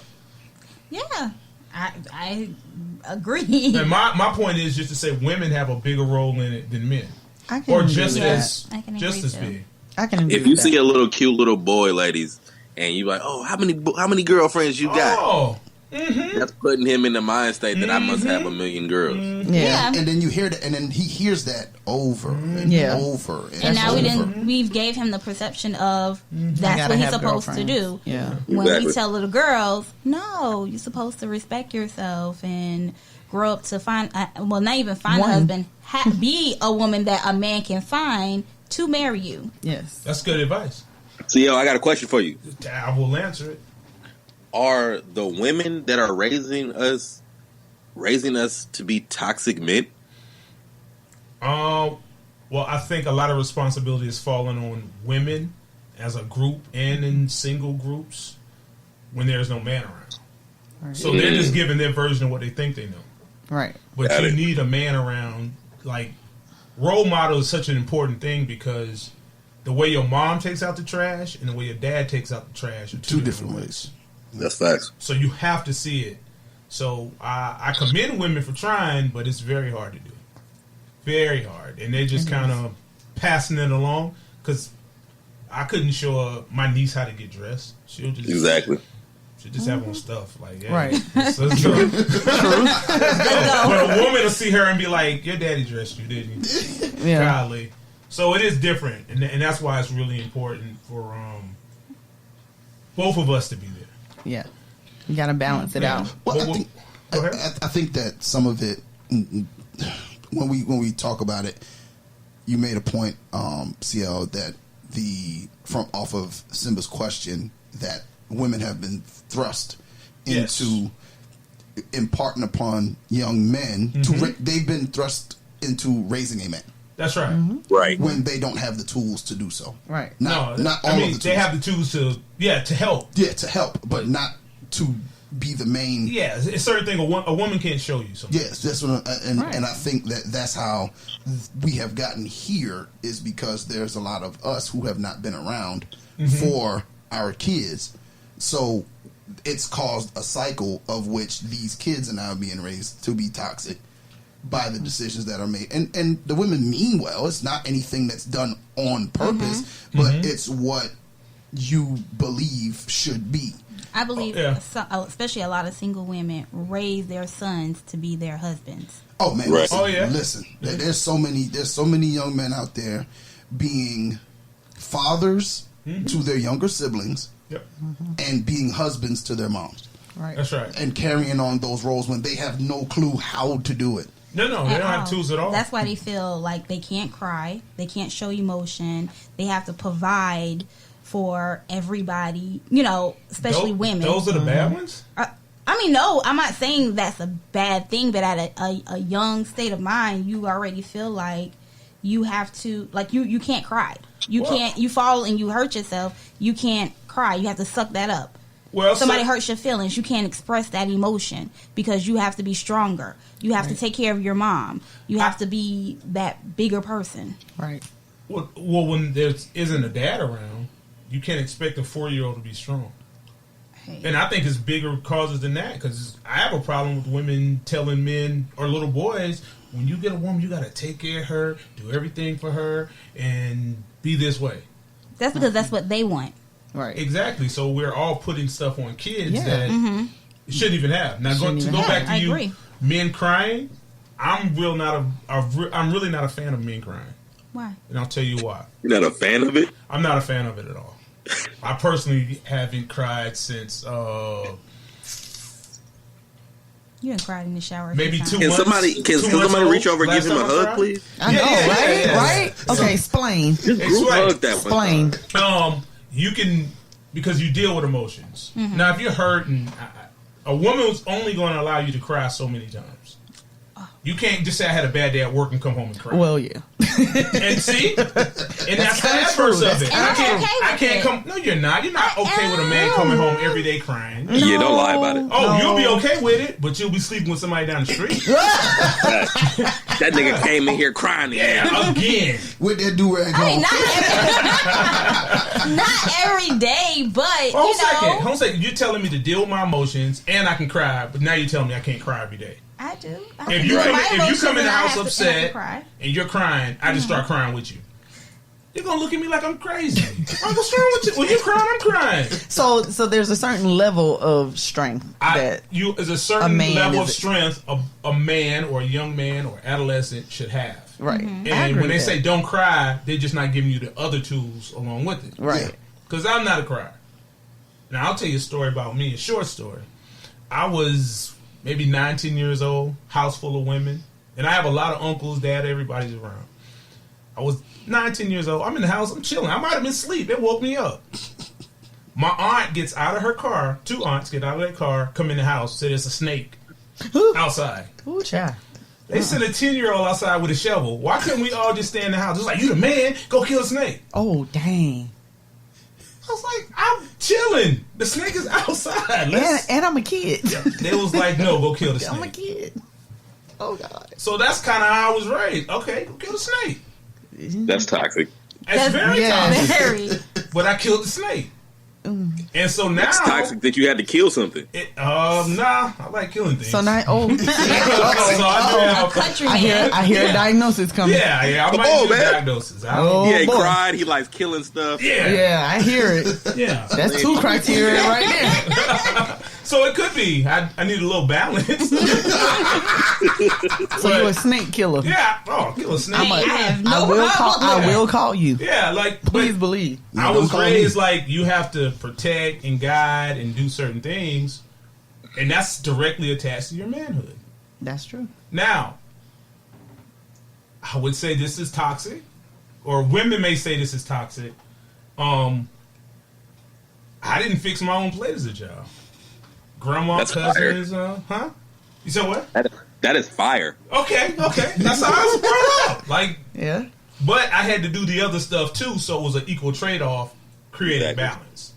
Yeah, I agree. And my point is just to say women have a bigger role in it than men, I can or agree just with as I can just agree as too. big. that. I can agree If you with see that. a little cute little boy, ladies, and you like, oh, how many girlfriends you got? Oh, That's putting him in the mind state that I must have a million girls. Yeah. And then you hear that, and then he hears that over and Yeah. over And now over. we've gave him the perception of that's Gotta what he's have supposed to girlfriends. do. Yeah. When Exactly. we tell little girls, no, you're supposed to respect yourself and grow up to find, not even find One. a husband, be a woman that a man can find to marry you. Yes. that's good advice. So, yo, I got a question for you. I will answer it. Are the women that are raising us to be toxic men? Well, I think a lot of responsibility is falling on women as a group and in single groups when there's no man around. Right. So they're just giving their version of what they think they know. Right. But Got you it. need a man around. Like, role model is such an important thing because the way your mom takes out the trash and the way your dad takes out the trash are Two different ways. That's facts. So you have to see it. So I commend women for trying, but it's very hard to do. Very hard. And they're just kind of passing it along because I couldn't show my niece how to get dressed. She'll just Exactly. She'll just have on stuff like, yeah, Right. let's go. Let's go. But a woman will see her and be like, your daddy dressed you, didn't he? Yeah. Golly. So it is different, and that's why it's really important for both of us to be there. Yeah. You got to balance it out. Well, Go ahead. I think that some of it, when we talk about it, you made a point, CL, that off of Simba's question that women have been thrust Yes. into imparting upon young men. They've been thrust into raising a man That's right. Right. when they don't have the tools to do so. Right. Not all I mean, of the tools. they have the tools to help. Yeah, to help, but not to be the main. Yeah, it's a certain thing a woman can't show you. Something. Yes, that's what, and Right. and I think that's how we have gotten here is because there's a lot of us who have not been around for our kids, so it's caused a cycle of which these kids are now being raised to be toxic by the decisions that are made, and the women mean well. It's not anything that's done on purpose, but it's what you believe should be. I believe, Yeah. especially a lot of single women, raise their sons to be their husbands. Oh man, Right. listen, Oh, yeah. listen. There's so many young men out there being fathers to their younger siblings Yep. and being husbands to their moms Right. That's right. and carrying on those roles when they have no clue how to do it. No, they don't have tools at all. That's why they feel like they can't cry, they can't show emotion, they have to provide for everybody, especially women. Those are the bad ones. I mean, no, I'm not saying that's a bad thing, but at a young state of mind, you already feel like you have to, like, you can't cry. You Well- can't, you fall and you hurt yourself, you can't cry. You have to suck that up. Well, Somebody hurts your feelings, you can't express that emotion because you have to be stronger. You have to take care of your mom. You have to be that bigger person. Right. Well, when there isn't a dad around, you can't expect a 4-year-old to be strong. And I think it's bigger causes than that, because I have a problem with women telling men or little boys, when you get a woman, you got to take care of her, do everything for her, and be this way. That's because that's what they want. Right. Exactly. So we're all putting stuff on kids that shouldn't even have. Now, go back to you, agree. Men crying. I'm really not a fan of men crying. Why? And I'll tell you why. You're not a fan of it? I'm not a fan of it at all. I personally haven't cried since you haven't cried in the shower. Maybe 2 months. Can somebody reach over and give him a hug, please? I know, right? Right? Okay, explain. Just group hug that one. Explain. You can, because you deal with emotions. Now, if you're hurt, and a woman's only going to allow you to cry so many times. You can't just say I had a bad day at work and come home and cry. Well, yeah. And see? And that's the adverse of it. I can't come. No, you're not. You're not okay with a man coming home every day crying. No, yeah, don't lie about it. Oh, you'll be okay with it, but you'll be sleeping with somebody down the street. That nigga came in here crying again. Yeah, again. With that do-rag not every day, but Hold on a second. You're telling me to deal with my emotions and I can cry, but now you're telling me I can't cry every day. I do. If you come in the house upset and you're crying, I just start crying with you. You're gonna look at me like I'm crazy. What's wrong with you? When you crying, I'm crying. So there's a certain level of strength that is a certain level of strength a man or a young man or adolescent should have. Right. And when they say don't cry, they're just not giving you the other tools along with it. Right. Because I'm not a crier. Now I'll tell you a story about me, a short story. I was maybe 19 years old, house full of women. And I have a lot of uncles, dad, everybody's around. I was 19 years old. I'm in the house. I'm chilling. I might have been asleep. They woke me up. My aunt gets out of her car. 2 aunts get out of their car, come in the house, say there's a snake outside. Ooh, child. They sent a 10-year-old outside with a shovel. Why couldn't we all just stay in the house? It's like, you the man. Go kill a snake. Oh, dang. I was like, I'm chilling. The snake is outside. And I'm a kid. They was like, no, go kill the snake. I'm a kid. Oh, God. So that's kind of how I was raised. Okay, go kill the snake. That's toxic. That's very toxic. But I killed the snake. And so now it's toxic that you had to kill something. Nah, I like killing things. So now, I hear a diagnosis coming. Yeah, I might do a diagnosis. He cried. He likes killing stuff. Yeah, I hear it. Yeah, that's 2 criteria right there. So it could be. I need a little balance. So you're a snake killer. Yeah. Oh, kill a snake. I will call you. Yeah, like please believe. I was raised like you have to protect and guide and do certain things, and that's directly attached to your manhood. That's true. Now, I would say this is toxic, or women may say this is toxic. I didn't fix my own plate as a child. Grandma, cousins, huh? You said what? That is fire. Okay. That's how I was brought up. Like, yeah. But I had to do the other stuff too, so it was an equal trade-off, creating balance.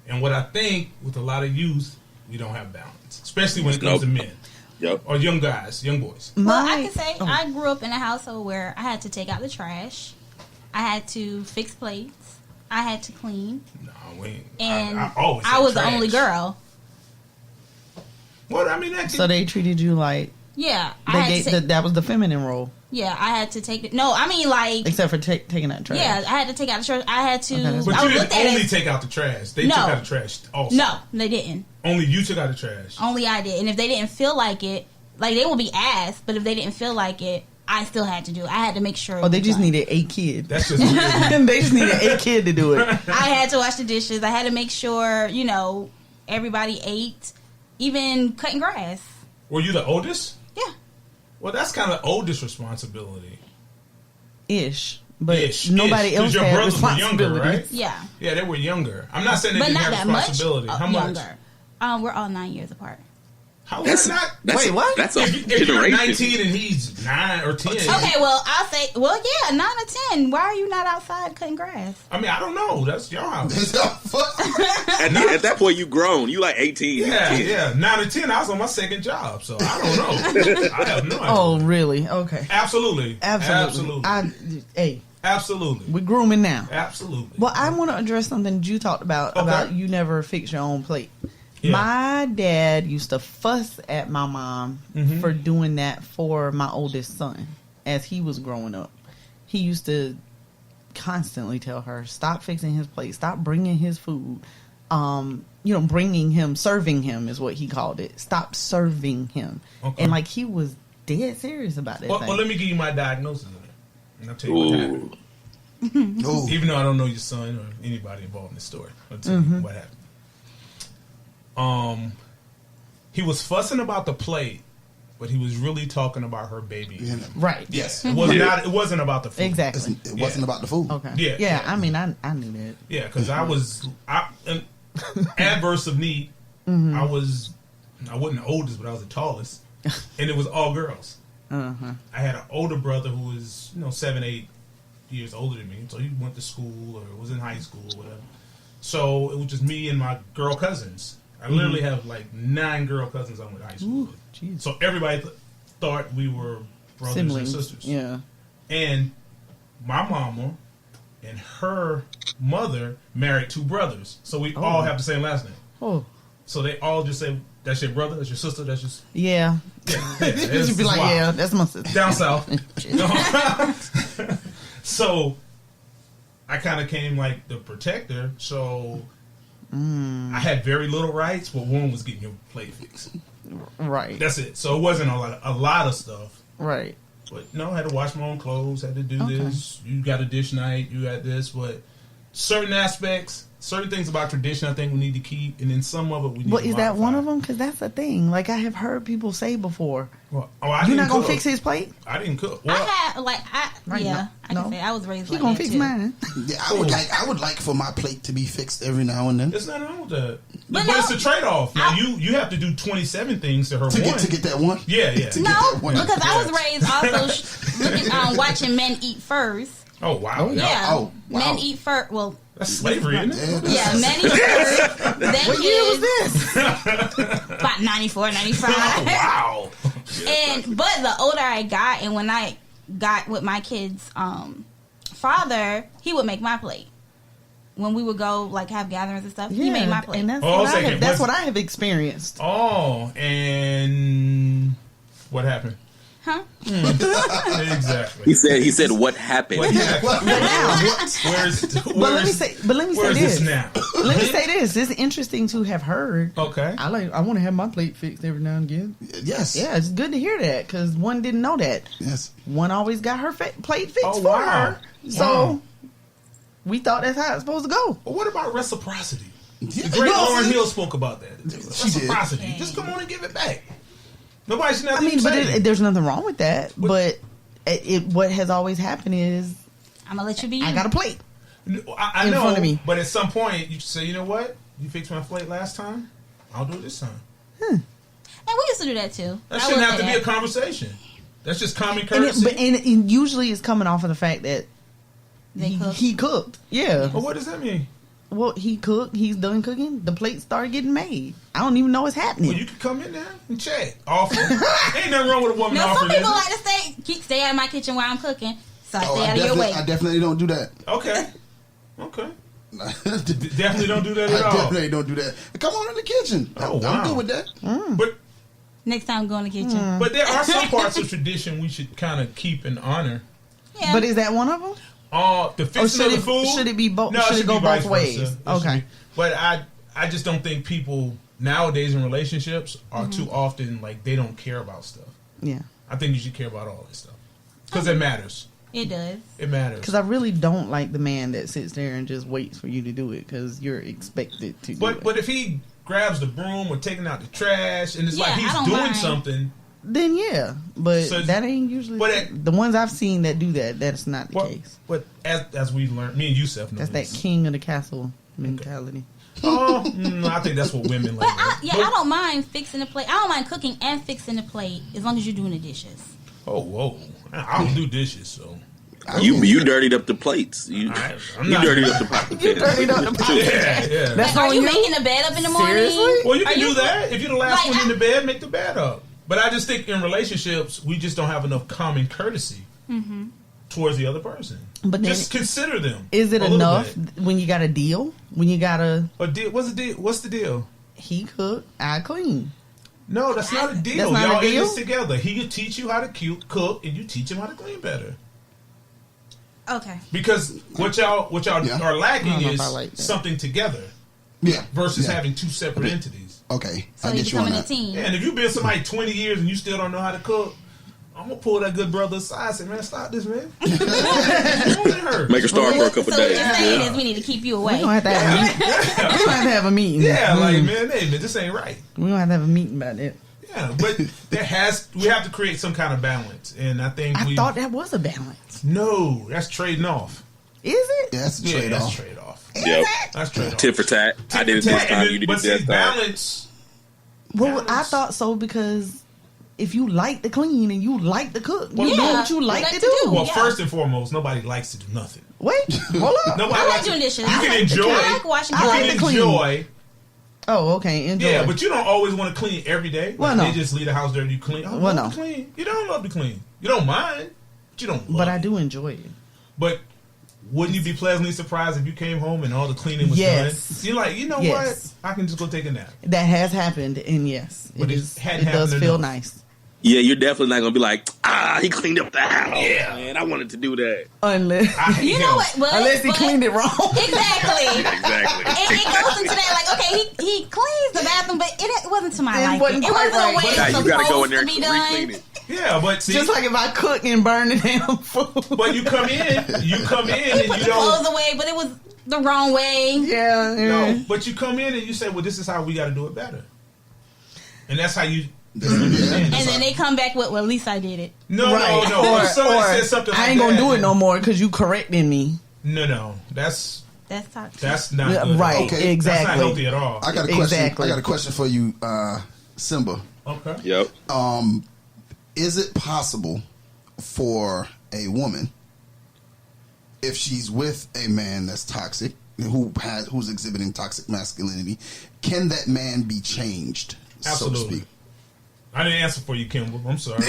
And what I think with a lot of youth, we don't have balance, especially when it comes to men. Yep. Or young guys, young boys. Well, I can say I grew up in a household where I had to take out the trash, I had to fix plates, I had to clean. No, we ain't. And I was the only girl. Well, I mean, so they treated you like that was the feminine role. Yeah, I had to take it. No, I mean like except for taking out trash. Yeah, I had to take out the trash. I had to. Okay, but you didn't only take out the trash. They took out the trash also. No, they didn't. Only you took out the trash. Only I did. And if they didn't feel like it, like they would be asked, but if they didn't feel like it, I still had to do it. I had to make sure. Oh, they just needed a kid. That's just weird. They just needed a kid to do it. I had to wash the dishes. I had to make sure, everybody ate. Even cutting grass. Were you the oldest? Yeah. Well, that's kind of oldest responsibility. But nobody else your had brothers were younger, right? Yeah. Yeah, they were younger. I'm not saying they didn't have responsibility. How much? Younger. We're all 9 years apart. How is that not? Wait, what? That's a if you're 19 and he's 9 or 10. Okay, well, I'll say, 9 or 10. Why are you not outside cutting grass? I mean, I don't know. That's your house. At that point, you grown. You like 18. Yeah. 9 or 10, I was on my second job, so I don't know. I have no idea. Oh, really? Okay. Absolutely. Hey, Absolutely. We're grooming now. Absolutely. Well, I want to address something you talked about you never fix your own plate. Yeah. My dad used to fuss at my mom for doing that for my oldest son as he was growing up. He used to constantly tell her, stop fixing his plate, stop bringing his food. Bringing him, serving him is what he called it. Stop serving him. Okay. And like he was dead serious about that. Well, let me give you my diagnosis of it. And I'll tell you what happened. Even though I don't know your son or anybody involved in the story, I'll tell you what happened. He was fussing about the plate, but he was really talking about her baby. Yeah. Right. Yes. It wasn't about the food. Exactly. It wasn't about the food. Okay. Yeah. I mean, I knew that. Yeah, because I adverse of Nique. I wasn't the oldest, but I was the tallest, and it was all girls. I had an older brother who was 7, 8 years older than me, so he went to school or was in high school or whatever. So it was just me and my girl cousins. I literally have like 9 girl cousins I went to high school with. So everybody thought we were brothers Siblings. and sisters. Yeah. And my mama and her mother married 2 brothers. So we all have the same last name. Oh. So they all just say, that's your brother, that's your sister, that's just... Yeah. You'd be like, yeah, that's my sister. Down south. So I kind of came like the protector. So I had very little rights, but one was getting your plate fixed. Right. That's it. So it wasn't a lot of stuff. Right. But no, I had to wash my own clothes, had to do this. You got a dish night, you got this. But certain aspects, certain things about tradition I think we need to keep, and then some of it we need to modify. Is that one of them? Because that's the thing. Like I have heard people say before. Well, you're not going to fix his plate? I didn't cook. Well, I can say I was raised like that. He going to fix mine. Yeah, I would like for my plate to be fixed every now and then. There's nothing wrong with that. But it's a trade-off. Now, you have to do 27 things to her to get that one. Yeah. Because I was raised also watching men eat first. Oh, wow. Yeah. Oh, wow. Men eat first. Well, that's slavery, isn't it? Yeah, men eat first. Then what year was this? About 94, 95. Oh, wow. But the older I got, and when I got with my kids' father, he would make my plate. When we would go like have gatherings and stuff, he made my plate. And that's what I have experienced. Oh, and what happened? Huh? Exactly. He said what happened? What happened? But let me say this. Now? Let me say this. It's interesting to have heard. Okay. I want to have my plate fixed every now and again. Yes. Yeah, it's good to hear that because one didn't know that. Yes. One always got her plate fixed for her. So we thought that's how it's supposed to go. Well, what about reciprocity? The great Lauren Hill spoke about that. Reciprocity. Did. Just come on and give it back. Nobody should have there's nothing wrong with that. But what has always happened is I'm gonna let you be you. I got a plate. I in know, front of me. But at some point you say, you know what? You fixed my plate last time. I'll do it this time. And we used to do that too. That shouldn't have to be a conversation. That's just common courtesy. And usually it's coming off of the fact that he cooked. Yeah. But what does that mean? Well, he cooked. He's done cooking. The plate started getting made. I don't even know what's happening. Well, you can come in there and check. Offer. Ain't nothing wrong with a woman no, offering. Some people like to stay out of my kitchen while I'm cooking, so I stay out of your way. I definitely don't do that. Okay. Definitely don't do that at all. I definitely don't do that. Come on in the kitchen. I'm good with that. But next time, go in the kitchen. But there are some parts of tradition we should kind of keep and honor. Yeah. But is that one of them? The fixing of the food. Should it be both? No, should it go both ways? Okay. But I just don't think people nowadays in relationships are too often like they don't care about stuff. Yeah. I think you should care about all this stuff because it matters. It does. It matters. Because I really don't like the man that sits there and just waits for you to do it because you're expected to do it. But if he grabs the broom or taking out the trash and it's like he's doing something, then yeah. But that ain't usually the ones I've seen that do that. That's not the case. But as we learned, me and Yusuf know that's that king of the castle mentality. Oh, I think that's what women like. I don't mind fixing the plate. I don't mind cooking and fixing the plate as long as you're doing the dishes. Oh, whoa! I don't do dishes, so you dirtied up the plates. You dirtied up the pot. You dirtied up the pot. Yeah. That's are you making the bed up in the morning? Seriously? Well, you can do that if you're the last one in the bed. Make the bed up. But I just think in relationships we just don't have enough common courtesy towards the other person. But then just consider them. Is it enough when you got a deal? When you got a deal? What's the deal? What's the deal? He cook, I clean. No, that's not a deal. That's not Y'all a deal? in this together. He can teach you how to cook, and you teach him how to clean better. Okay. Because what y'all are lacking is like something together. Yeah. Versus having two separate entities. Okay. So you're becoming a team. Yeah, and if you've been somebody 20 years and you still don't know how to cook, I'm gonna pull that good brother aside and say, man, stop this, man. Make her start for a couple days. So what you're saying is we need to keep you away. We don't have to have a meeting. We don't have to have a meeting. Yeah, like, man, this ain't right. We don't have to have a meeting about it. Yeah, but we have to create some kind of balance. And I think I thought that was a balance. No, that's trading off. Is it? Yeah, that's a trade-off. That's trade-off. Yep. That's trade-off. Tit for tat. I did it this time. You did but this see, time. balance. Well, I thought so because if you like to clean and you like to cook, you do what you like to do. Well, first and foremost, nobody likes to do nothing. Wait, hold up. Nobody I like likes doing dishes. You can enjoy. I like washing You dishes. can to clean. enjoy. Oh, okay. Enjoy. Yeah, but you don't always want to clean every day. Well, Like, no. They just leave the house dirty. You clean. I Well, love no. to clean. You don't love to clean. You don't mind, but you don't love But I it. do enjoy it. But wouldn't you be pleasantly surprised if you came home and all the cleaning was Yes. done? You're like, you know Yes. what? I can just go take a nap. That has happened, and yes, But it hadn't it does happened feel enough. nice. Yeah, you're definitely not gonna be like, he cleaned up the house. Yeah. Man, I wanted to do that. Unless I hate You know him. what? But, unless he but- cleaned it wrong. Exactly. Exactly. It goes into that, like, okay, he cleans the bathroom, but it wasn't to my It liking. wasn't It quite wasn't right. the way Now it's you gotta go in supposed there to and be done. re-clean it. Yeah, but see, Just like if I cook and burn the damn food. but you come in and He you put the don't. clothes away, but it was the wrong way. Yeah. No, but you come in and you say, well, this is how we got to do it better, and that's how you. And then they come back with, well, at least I did it. No, Right. no, no. Or, If somebody or says something like I ain't gonna that, do it no more because you correcting me. No. That's That's not Yeah, good. right. Okay. That's not Exactly. healthy at all. I got a question. Exactly. I got a question for you, Simba. Okay. Yep. Is it possible for a woman, if she's with a man that's toxic, who's exhibiting toxic masculinity, can that man be changed, so Absolutely. to speak? I didn't answer for you, Kimball. I'm sorry.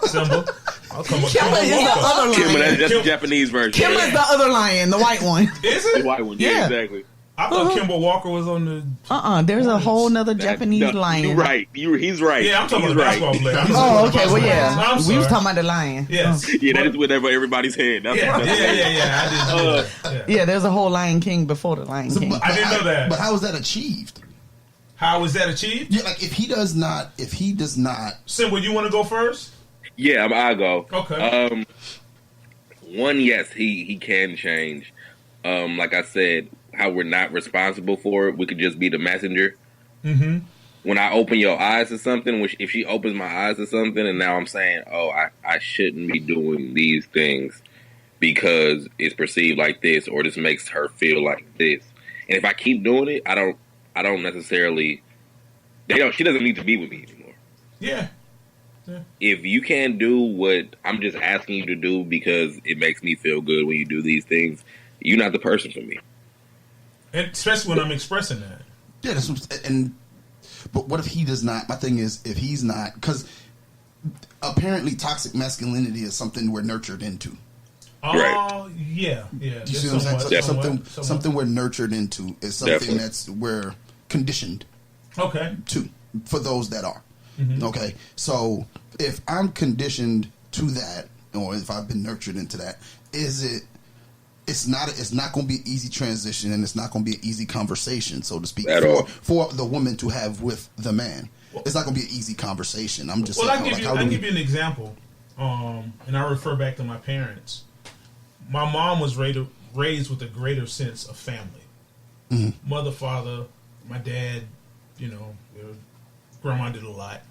Simba. I'll come up. Kimba is the other Kimba, lion. that's the Japanese version. Kimba is the other lion, the white one. Is The it? white one. Yeah. Yeah, exactly. I thought Kimball Walker was on the. There's a whole nother Japanese No, lion. You're right. He's right. Yeah, I'm talking He's about the right. basketball player. I'm Oh, talking okay. about Well, the yeah. basketball. I'm We was sorry. talking about the lion. Yes. Yeah, that is whatever everybody's head. That's Yeah, what that's yeah. I did. Yeah. Yeah, there's a whole Lion King before the Lion King. I didn't know that. But how is that achieved? How is that achieved? Yeah, like if he does not, Simba, you want to go first? Yeah, I'll go. Okay. One, yes, he can change. Like I said, how we're not responsible for it. We could just be the messenger. Mm-hmm. When I open your eyes to something, which if she opens my eyes to something, and now I'm saying, oh, I shouldn't be doing these things because it's perceived like this, or this makes her feel like this. And if I keep doing it, I don't necessarily. She doesn't need to be with me anymore. Yeah. If you can't do what I'm just asking you to do because it makes me feel good when you do these things, you're not the person for me. And especially when I'm expressing that. Yeah, but what if he does not? My thing is, if he's not, because apparently toxic masculinity is something we're nurtured into. Oh, Right. yeah. Do you see what I'm saying? Somewhat. Something we're nurtured into is something Definitely. that's we're conditioned Okay. to, for those that are. Mm-hmm. Okay, so if I'm conditioned to that, or if I've been nurtured into that, it's not going to be an easy transition, and it's not going to be an easy conversation, so to speak, At all. for the woman to have with the man. It's not going to be an easy conversation. I'm just Well, saying. I'll give you an example, and I refer back to my parents. My mom was raised with a greater sense of family. Mm-hmm. Mother, father, my dad, grandma did a lot.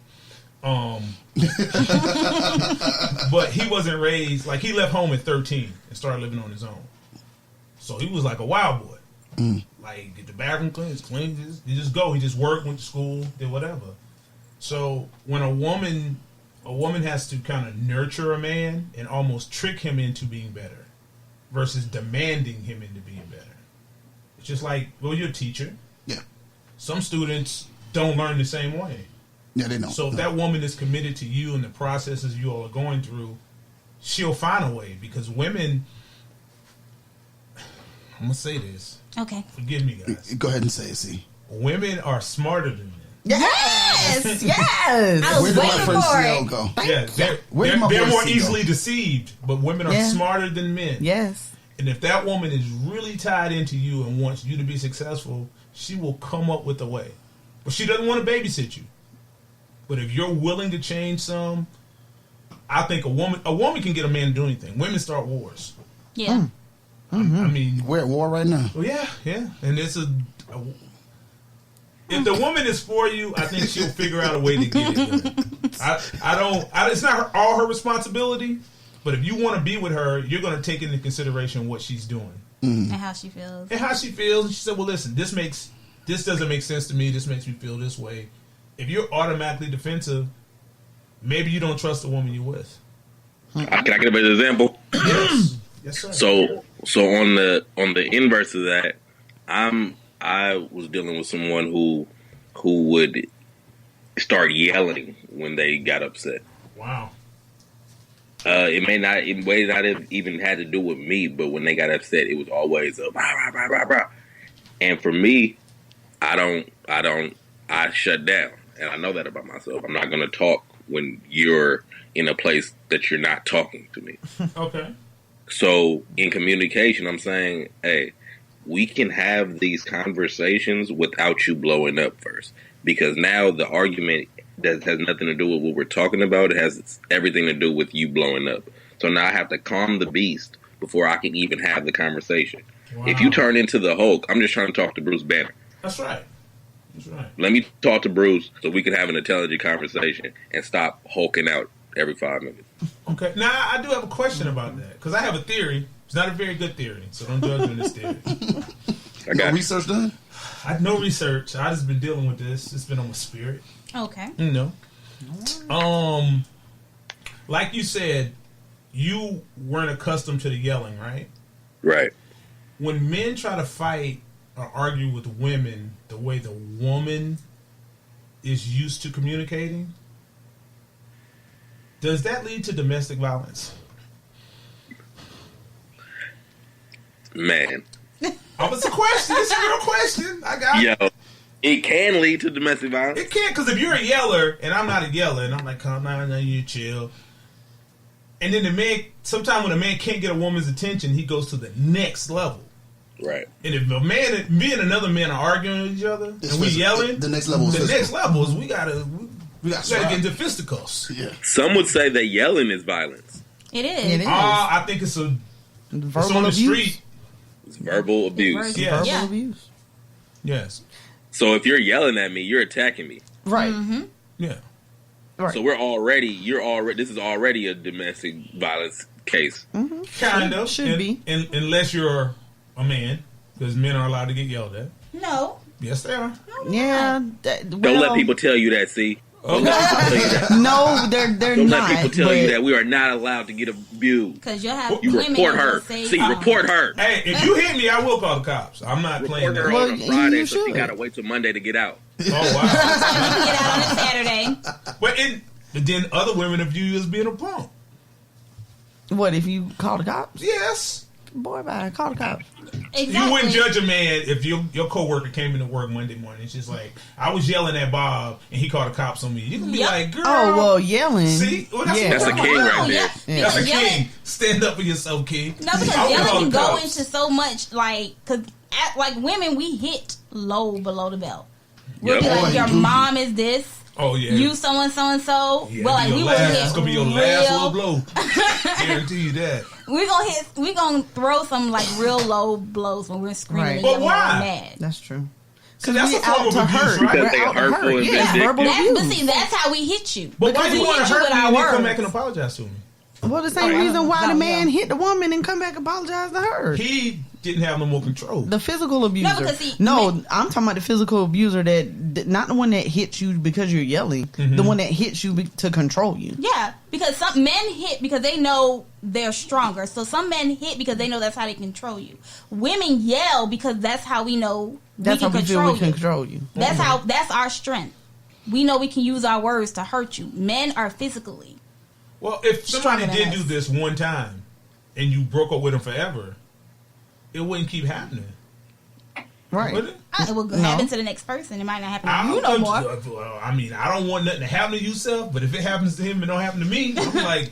But he wasn't raised, like he left home at 13 and started living on his own. So he was like a wild boy. Like, get the bathroom clean, he just go. He just worked, went to school, did whatever. So when a woman has to kind of nurture a man and almost trick him into being better versus demanding him into being better. It's just like, well, you're a teacher. Yeah. Some students don't learn the same way. Yeah, they don't. So if that woman is committed to you and the processes you all are going through, she'll find a way because women. I'm gonna say this. Okay. Forgive me, guys. Go ahead and say it, see. Women are smarter than men. Yes, yes. I was Where did my waiting first for CL it. go? Yeah, they're more easily deceived, but women are smarter than men. Yes. And if that woman is really tied into you and wants you to be successful, she will come up with a way. But she doesn't want to babysit you. But if you're willing to change some, I think a woman can get a man to do anything. Women start wars. Yeah. I mean, We're at war right now. well, yeah, and it's if the woman is for you, I think she'll figure out a way to get it done. It's not all her responsibility, but if you want to be with her, you're going to take into consideration what she's doing And how she feels. and how she feels. And she said, "Well, listen, this doesn't make sense to me. This makes me feel this way." If you're automatically defensive, maybe you don't trust the woman you're with. Can I get a better example? Yes, sir. So on the inverse of that, I was dealing with someone who would start yelling when they got upset. Wow. It may not have even had to do with me, but when they got upset, it was always a rah, rah, rah, rah, rah. And for me, I shut down, and I know that about myself. I'm not going to talk when you're in a place that you're not talking to me. Okay. So in communication, I'm saying, hey, we can have these conversations without you blowing up first. Because now the argument that has nothing to do with what we're talking about. It has everything to do with you blowing up. So now I have to calm the beast before I can even have the conversation. Wow. If you turn into the Hulk, I'm just trying to talk to Bruce Banner. That's right. That's right. Let me talk to Bruce so we can have an intelligent conversation and stop hulking out every 5 minutes. Okay. Now, I do have a question about that because I have a theory. It's not a very good theory, so don't judge me on this theory. No research done? I had no research. I just been dealing with this. It's been on my spirit. Okay. You know. Like you said, you weren't accustomed to the yelling, right? Right. When men try to fight or argue with women the way the woman is used to communicating, does that lead to domestic violence? Man. Oh, it's a question. It's a real question. I got it. Yo, it can lead to domestic violence. It can, because if you're a yeller and I'm not a yeller and I'm like, calm down, you chill. And then the man, sometimes when a man can't get a woman's attention, he goes to the next level. Right. And if a man, me and another man are arguing with each other and we yelling, the next level is the next level is we gotta get into fisticuffs. Yeah. Some would say that yelling is violence. It is. I think it's on the street. It's verbal abuse. Verbal abuse. Yes. So if you're yelling at me, you're attacking me. Right. Mm-hmm. Yeah. Right. So this is already a domestic violence case. Mm-hmm. Kind of. Should be. Unless you're a man, because men are allowed to get yelled at. No. Yes, they are. Yeah. Don't let people tell you that, see? Okay. No, they're Don't not. let people tell you that we are not allowed to get abused. Because you'll have You women report that will her. say, See, report her. Hey, if you hit me, I will call the cops. I'm not playing Report her that. on a Friday, you so she should. gotta wait till Monday to get out. Oh, wow. you can get out on a Saturday. But then other women view you as being a punk. What if you call the cops? Yes. Boy, bye. Call the cops. Exactly. You wouldn't judge a man if your coworker came into work Monday morning. It's just like, I was yelling at Bob and he called the cops on me. You can be like, girl. Oh, well, yelling. See? Well, That's a king right there. Yeah. That's a Yelling- king. Stand up for yourself, king. No, because I would call yelling can the go cops. into so much, because like women, we hit low below the belt. We'll Yep. be like, Oh, your you do. mom is this. Oh, yeah. You so and so and so. Yeah, Well, like we will hit it's gonna be your last low real. blow. Guarantee you that. We're gonna throw some like real low blows when we're screaming Right. and But yelling why? and mad. That's true. So that's we a form out of to abuse, hurt. right? Because We're they out to hurtful hurt. and Yeah, vindictive. verbal But abuse. see, that's how we hit you. But why Because do you we want to hit you hurt with me our and then come words. back and apologize to me? Well, the same Right. reason why No, the man no. hit the woman and come back and apologize to her. He didn't have no more control. The physical abuser. No, because I'm talking about the physical abuser that not the one that hits you because you're yelling. The one that hits you to control you. Yeah, because some men hit because they know they're stronger. So some men hit because they know that's how they control you. Women yell because that's how we know That's we how can we feel control we you. can control you. That's our strength. We know we can use our words to hurt you. Men are physically. Well, if somebody did do this one time and you broke up with him forever, it wouldn't keep happening. Right. Would it? It will happen to the next person. It might not happen to you no more. I mean, I don't want nothing to happen to you, Seth, but if it happens to him and don't happen to me, I'm like,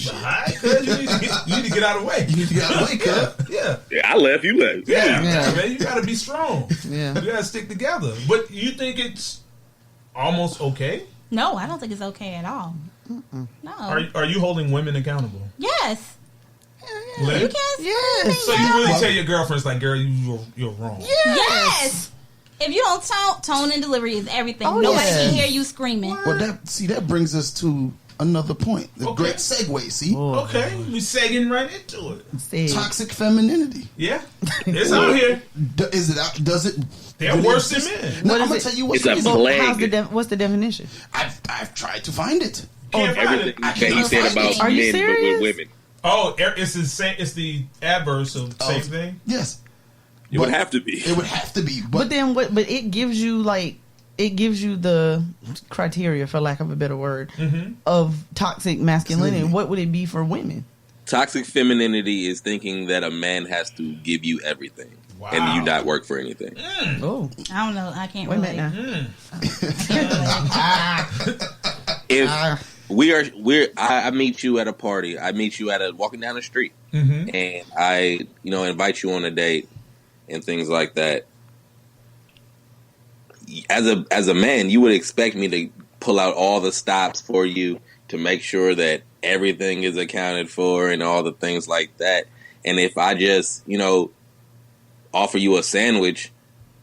alright, cuz you need to get out of the way. You need to get out of the way, cuz. Yeah. I left, you left. Yeah, man, you gotta be strong. Yeah. You gotta stick together. But you think it's almost okay? No, I don't think it's okay at all. No. Are you holding women accountable? Yes. Lynn? You can't. Yes. So you really tell your girlfriends like, girl, you're wrong. Yes. If you don't tone and delivery is everything. Nobody can hear you screaming. Well, that brings us to another point. The great segue. See, Okay, we segging right into it. Toxic femininity. Yeah, it's out here. Is it out? Does it? They're worse than men. Now, I'm gonna tell you what's It's a plague. What's the definition? I've tried to find it. Can't find it. Everything that he said about Are you men, but serious? with women. Oh, it's the same. It's the adverse of the same thing. Yes, It would have to be. It would have to be. But then what? But it gives you the criteria, for lack of a better word, of toxic masculinity. What would it be for women? Toxic femininity is thinking that a man has to give you everything. Wow. And you not work for anything. Oh, I don't know. I can't wait a relate. minute now. If I meet you at a party, I meet you at walking down the street, and I, invite you on a date and things like that. As a man, you would expect me to pull out all the stops for you to make sure that everything is accounted for and all the things like that. And if I just, offer you a sandwich,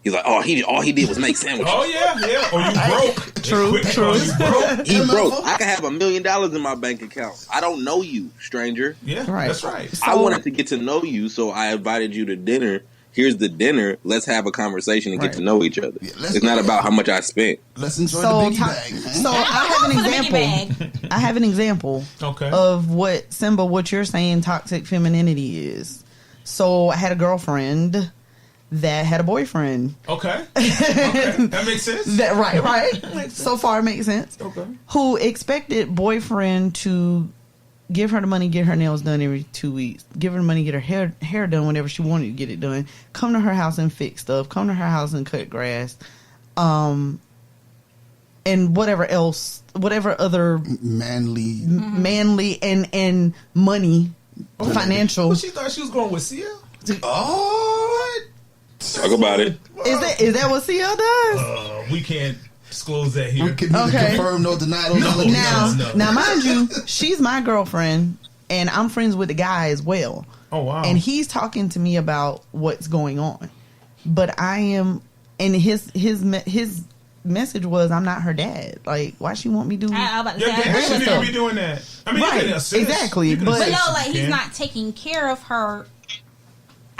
he's like, all he did was make sandwiches. Oh yeah. Or you broke. True. You broke. He broke. I could have $1 million in my bank account. I don't know you, stranger. Yeah, Right. that's right. I wanted to get to know you, so I invited you to dinner. Here's the dinner. Let's have a conversation and get to know each other. Yeah, it's not about how much I spent. Let's enjoy So the biggie bag. So I have an example. I have an example of what Simba, what you're saying, toxic femininity is. So I had a girlfriend that had a boyfriend. Okay. That makes sense. Right. So far, it makes sense. Okay. Who expected boyfriend to give her the money, get her nails done every 2 weeks, give her the money, get her hair done whenever she wanted to get it done, come to her house and fix stuff, come to her house and cut grass, and whatever other manly and money, financial. Well, she thought she was going with Sia. Oh, Talk about it. Is that what CL does? We can't disclose that here. we can neither confirm nor deny those allegations. Now, mind you, she's my girlfriend, and I'm friends with the guy as well. Oh wow! And he's talking to me about what's going on, but I am, and his message was, I'm not her dad. Like, why she want me to do? I about to Your say, I dad agree shouldn't with even him. be doing that. I mean, Right, you can assist. exactly, You can but- assist But no, if like you he's can. not taking care of her.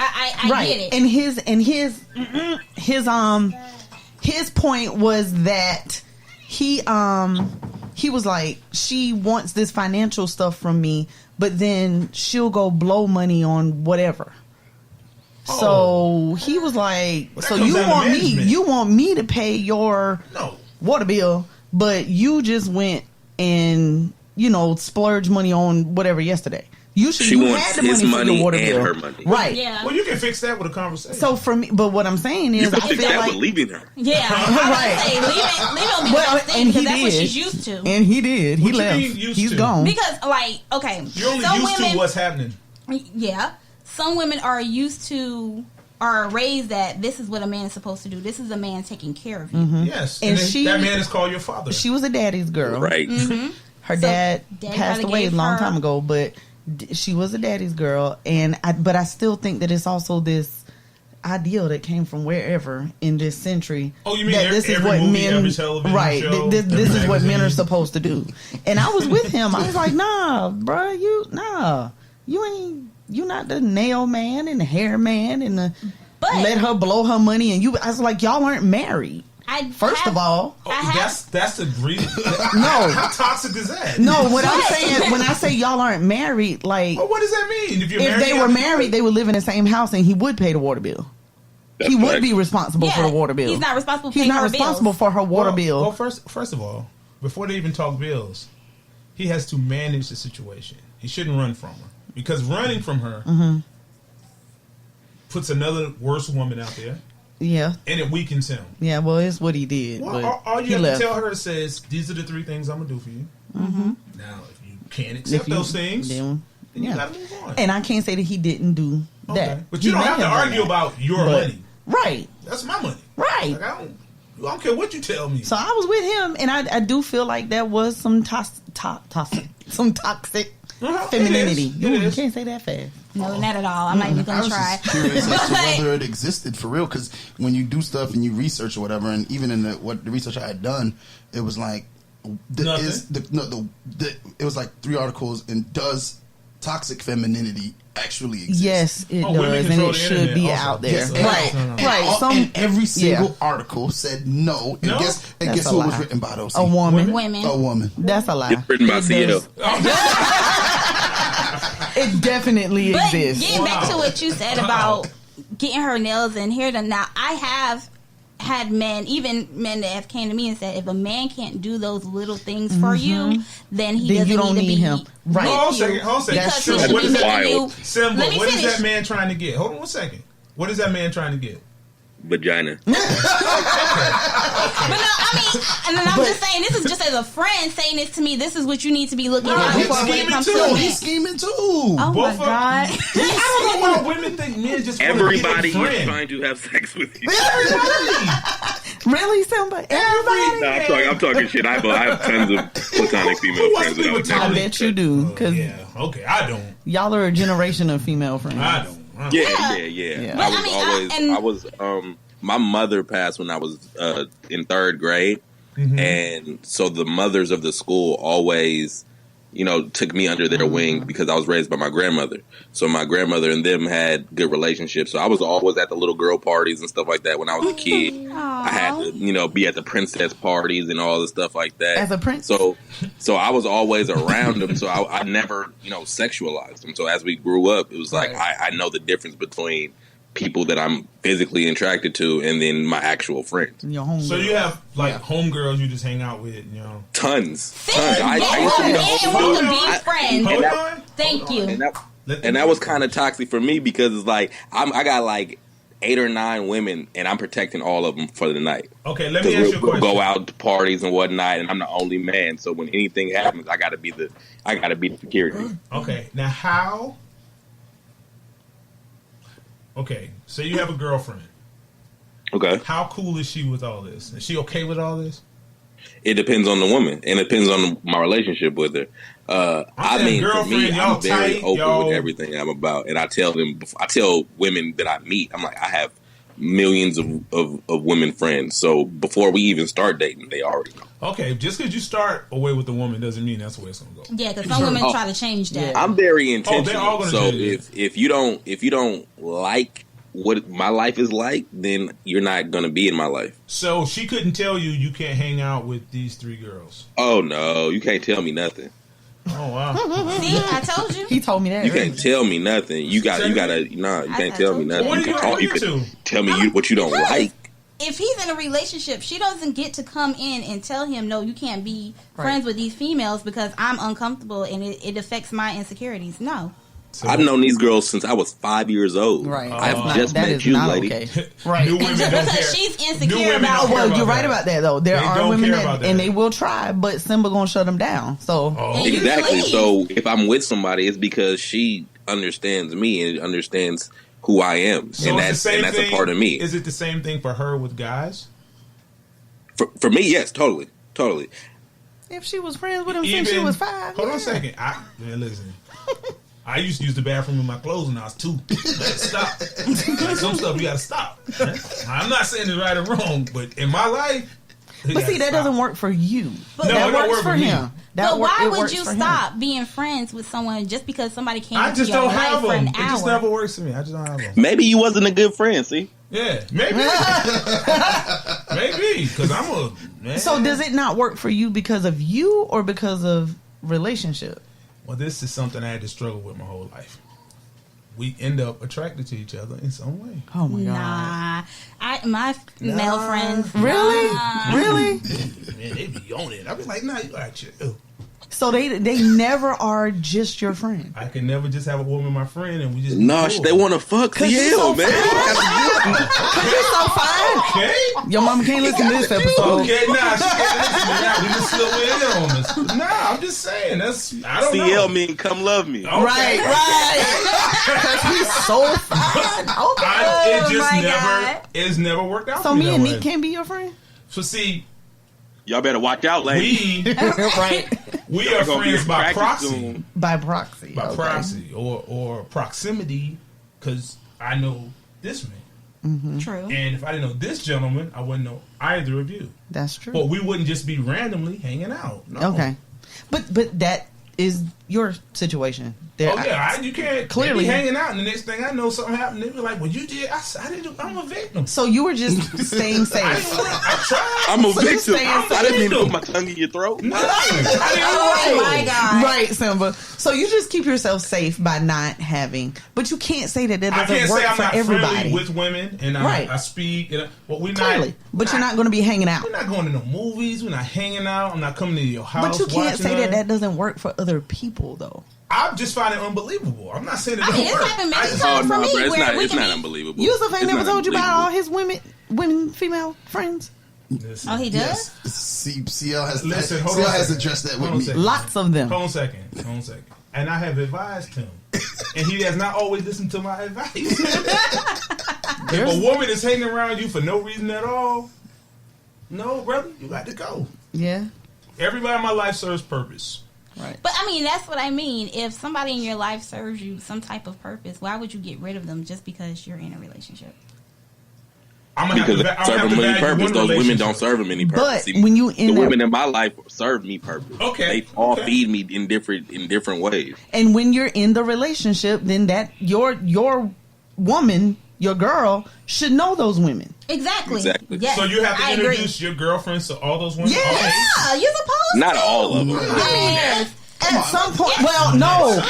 I get it. And his point was that he was like, she wants this financial stuff from me, but then she'll go blow money on whatever. So he was like, Well, that so comes you down to management. you want me to pay your water bill, but you just went and splurge money on whatever yesterday. She wants his money and her money. Right. Yeah. Well, you can fix that with a conversation. So for me, but what I'm saying is, You can I fix feel that like with leaving her. Yeah, Right. I would say leave it on me. Well, Thing, and he because that's what did. she's used to. And he did. He What you left. mean used He's to? gone. Because, like, okay, You're only some used women, to what's happening. Yeah, some women are raised that this is what a man is supposed to do. This is a man taking care of you. Yes, And then that man is called your father. She was a daddy's girl. Right. Her So, dad Daddy passed probably away a gave long her- time ago, but she was a daddy's girl. But I still think that it's also this ideal that came from wherever in this century. Oh, you mean that this is every what movie, men, every television right? show, This every is what men magazine? are supposed to do. And I was with him. I was like, nah, bruh, you not the nail man and the hair man and the But let her blow her money and you. I was like, y'all aren't married. First of all, That's the greedy. No. How toxic is that? no. What I'm saying when I say y'all aren't married, like Well, what does that mean? If you're if married, they you were gotta be married, they would live in the same house and he would pay the water bill. That's He would correct. be responsible for the water bill. He's not responsible for He's paying not her responsible bills. for her water Well, bill. Well, first of all, before they even talk bills, he has to manage the situation. He shouldn't run from her because running from her puts another worse woman out there. Yeah. And it weakens him. Yeah, well, it's what he did. Well, all you have to tell her says, these are the 3 things I'm going to do for you. Mm-hmm. Now, if you can't accept those things, then you got to move on. And I can't say that he didn't do that. But you don't have to argue about your money. Right. That's my money. Right. Like, I don't care what you tell me. So I was with him, and I do feel like there was some toxic femininity. You can't say that fast. No, not at all. I'm not even going to try. I was just curious as to whether it existed for real, because when you do stuff and you research or whatever, and even in the research I had done, it was like it was like 3 articles. And does toxic femininity actually exist? Yes, it does, and it should be out there. Yes, right. And every single article said no. And guess who it was written by those? A woman. A woman. That's a lie. It's written by CL. It definitely exists. Getting back to what you said about getting her nails and hair done. Now, I have had men, even men that have came to me and said, if a man can't do those little things for you, then he doesn't need him. Right. Hold on a second. That's true. What is wild? Simba, what is that man trying to get? Hold on 1 second. What is that man trying to get? Vagina. But no, I mean, and then I'm just saying, this is just as a friend saying this to me. This is what you need to be looking out for when it comes to men. He's scheming too. Oh my God! I don't know why women think men just Everybody want to is trying to have sex with you. Really, Simba? Everybody? No, I'm talking shit. I have tons of platonic female friends that I would I bet you do. Cause okay, I don't. Y'all are a generation of female friends. I don't. Yeah. But I was my mother passed when I was in 3rd grade, and so the mothers of the school always, took me under their wing because I was raised by my grandmother. So my grandmother and them had good relationships. So I was always at the little girl parties and stuff like that when I was a kid. I had to, be at the princess parties and all the stuff like that. As a prince? So I was always around them. So I never, sexualized them. So as we grew up, it was like I know the difference between people that I'm physically attracted to and then my actual friends. So you have homegirls you just hang out with, Tons. I used to be friends. Thank you. And that was kind of toxic for me because it's like I got like 8 or 9 women and I'm protecting all of them for the night. Okay, let me ask you a question. We'll go out to parties and whatnot, and I'm the only man. So when anything happens, I gotta be the security. Okay, now how? Okay, so you have a girlfriend. Okay. How cool is she with all this? Is she okay with all this? It depends on the woman, and it depends on my relationship with her. For me, I'm very open with everything I'm about, and I tell women that I meet, I'm like, I have millions of women friends. So before we even start dating, they already know. Okay, just because you start away with a woman doesn't mean that's the way it's gonna go. Yeah, because some women try to change that. I'm very intentional. They're all gonna so change if you don't like what my life is like, then you're not gonna be in my life. So she couldn't tell you can't hang out with these 3 girls. Oh no, you can't tell me nothing. Oh wow! See, I told you. He told me that. You can't tell me nothing. You can't tell me nothing. What You can tell me what you don't like. If he's in a relationship, she doesn't get to come in and tell him, no, you can't be friends with these females because I'm uncomfortable and it affects my insecurities. No. So, I've known these girls since I was 5 years old. Right. I've just met you, lady. Okay. Right. New women don't care. She's insecure about. Well, you're right about that though. There are women that, and they will try, but Simba gonna shut them down. So exactly. So if I'm with somebody, it's because she understands me and understands who I am, so and that's a part of me. Is it the same thing for her with guys? For me, yes, totally. If she was friends with him since she was 5, hold on a second. Listen. I used to use the bathroom in my clothes when I was 2. Let's stop. Like some stuff you gotta stop. I'm not saying it's right or wrong, but in my life. But see, that doesn't work for you. But that works for him. But why would you stop being friends with someone just because somebody came into your life for an hour? It just never works for me. I just don't have them. Maybe you wasn't a good friend, see? Yeah, maybe. Maybe, because I'm a man. So does it not work for you because of you or because of relationship? Well, this is something I had to struggle with my whole life. We end up attracted to each other in some way. Oh my god! My male friends. Really? Nah. Really? Man, they be on it. I be like, nah, you like shit. So they never are just your friend. I can never just have a woman my friend and we just No, cool. they want to fuck CL, man. You're so fine. Okay. Your mama can't listen to this episode. Okay, nah, she can't listen to that. We just slow it in on us. Nah, I'm just saying. That's I don't know. CL mean come love me. Okay. Right. Because he's so fine. Okay. It's never worked out. So for me me that and way. Nique can't be your friend? So see, Y'all better watch out, lady. We are friends by proxy. Soon. By proxy. By okay. proxy or proximity, because I know this man. Mm-hmm. True. And if I didn't know this gentleman, I wouldn't know either of you. That's true. But we wouldn't just be randomly hanging out. No. Okay. But that is your situation. There, You can't clearly be hanging out, and the next thing I know, something happened. They be like, "Well, you did. I didn't do. I'm a victim." So you were just staying safe. I tried. I'm a So you victim. saying I didn't mean to put my tongue in your throat. No, Oh my God. Right, Simba. So you just keep yourself safe by not having, but you can't say that I doesn't can't work say I'm for not everybody. friendly with women, and I speak. And we're Clearly, not. but you're not going to be hanging out. We're not going to no movies. We're not hanging out. I'm not coming to your house. But you can't watching say her. that doesn't work for other people, though. I just find it unbelievable. I'm not saying it I don't mean, it's work. happened I many just- times for me. But where we it's can not be- unbelievable. Yusuf ain't It's never not told you about all unbelievable. his women, female friends. Listen, Oh, he does? Yes. CL has Listen, hold CL on a has second. addressed that Hold with on a me. second. Lots of them. Hold on a second. And I have advised him, and he has not always listened to my advice. If a woman is hanging around you for no reason at all, no, brother, you got to go. Yeah. Everybody in my life serves purpose. Right. But I mean, that's what I mean. If somebody in your life serves you some type of purpose, why would you get rid of them just because you're in a relationship? Because they serve them any purpose. Those women don't serve them any purpose. But See, when you in the that- women in my life serve me purpose. Okay. They all Okay. feed me in different ways. And when you're in the relationship, then that your woman, your girl, should know those women. Exactly. Yes, So you have to I introduce your girlfriends to all those women? Yes. Yeah, you're supposed Not to. all of them. Yes. At some point, well, no.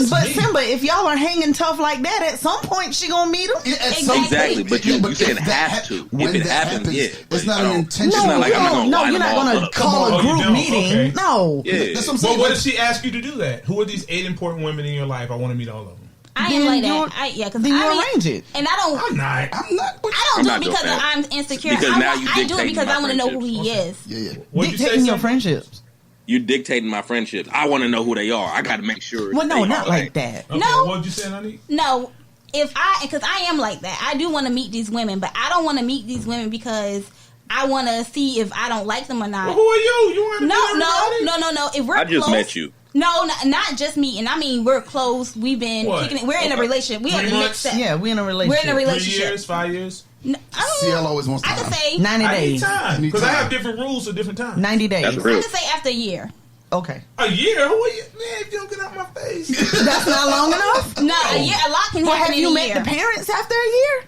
But Simba, if y'all are hanging tough like that, at some point she gonna meet him. Exactly, but you said have to. If it happens, yeah. It's not an intentional. It's not like I'm not gonna No, line you're them not all gonna up. call a Oh, you group don't? meeting. Okay. No. Yeah. That's what I'm Well, saying. what if she asked you to do that? Who are these 8 important women in your life? I want to meet all of them. I Then am like you're- that. Because then you I mean, arrange it. and I don't. I'm not. I don't I'm do not it your because fan. I'm insecure. Because now you I do it dictating because my I want to know who he friendships. is. Yeah. What'd you say, Dictating your Simba? friendships. You're dictating my friendships. I want to know who they are. I got to make sure. Well, no, they not are like that. Okay, No. What'd you say, Nani? No, because I am like that. I do want to meet these women, but I don't want to meet these women because I want to see if I don't like them or not. Well, who are you? You want to No. If we're I just close, met you. No, not just me, and I mean we're close. We've been What? kicking it. We're in a Okay. relationship. We 3 have the months? next step. Yeah, we in a We're relationship. in a 3 relationship. years, 5 years? No, I don't CL know. always wants I time. can say 90 I need days. time. Need Because I time. have different rules for different times. 90 days. That's I real. can say after a year. Okay. A year? Who are you? Man, if you don't get out my face. That's not long enough. No, a year. A lot can Well, happen have you in a met year. the parents after a year?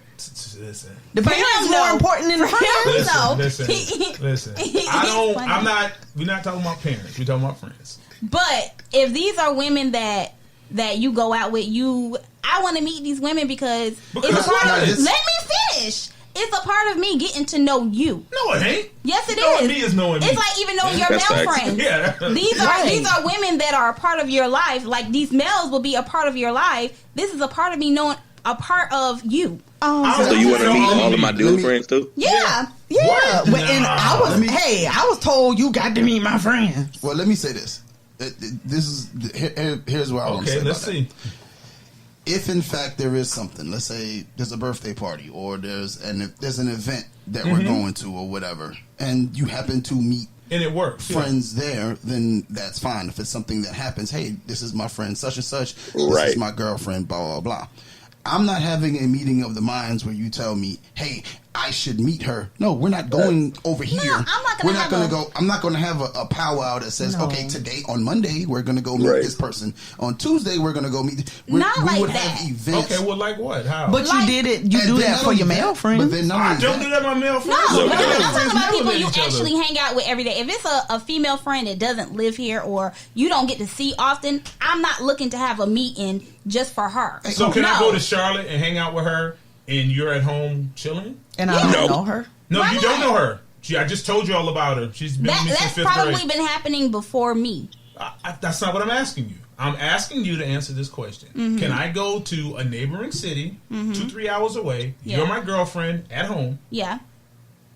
Listen. The For parents him, more no. important than the For him, friends. no. Listen. He's I'm funny. we're not talking about parents. We're talking about friends. But if these are women that you go out with, I want to meet these women because Because it's a part why of. not? Let me finish. It's a part of me getting to know you. No, it ain't. Yes, it Knowing is. me is knowing me. It's like even knowing your That's male facts. friends. Yeah. These are women that are a part of your life. Like these males will be a part of your life. This is a part of me knowing a part of you. So you want to meet all of my dude friends too? Yeah. Yeah. What? Well, and I was, Let me- I was told you got to meet my friends. Well, let me say this. Here's what I want to say. Okay, let's about see. that. If in fact there is something, let's say there's a birthday party or there's an event that we're going to or whatever, and you happen to meet And it works. yeah. friends there, then that's fine. If it's something that happens, hey, this is my friend such and such, this Right. is my girlfriend, blah blah blah. I'm not having a meeting of the minds where you tell me, hey, I should meet her. No, we're not going over here. I'm not gonna We're not have going to a- go. I'm not going to have a powwow that says, No. okay, today on Monday we're going to go meet Right. this person. On Tuesday we're going to go meet. Not we like would that. have events. Okay, well, like what? How? But you did it. You And do then that not for only your that, male But friends. then not I only don't that, do that with my male friends. No, So I'm we talking don't- about people Never met you each other. actually hang out with every day. If it's a female friend that doesn't live here or you don't get to see often, I'm not looking to have a meeting just for her. So can I No. go to Charlotte and hang out with her and you're at home chilling? And I don't No. know her. No, Why you don't not? know her. I just told you all about her. She's been with me since That's 5th probably grade. been happening before me. That's not what I'm asking you. I'm asking you to answer this question. Mm-hmm. Can I go to a neighboring city, 2-3 hours away? Yeah. You're my girlfriend at home. Yeah.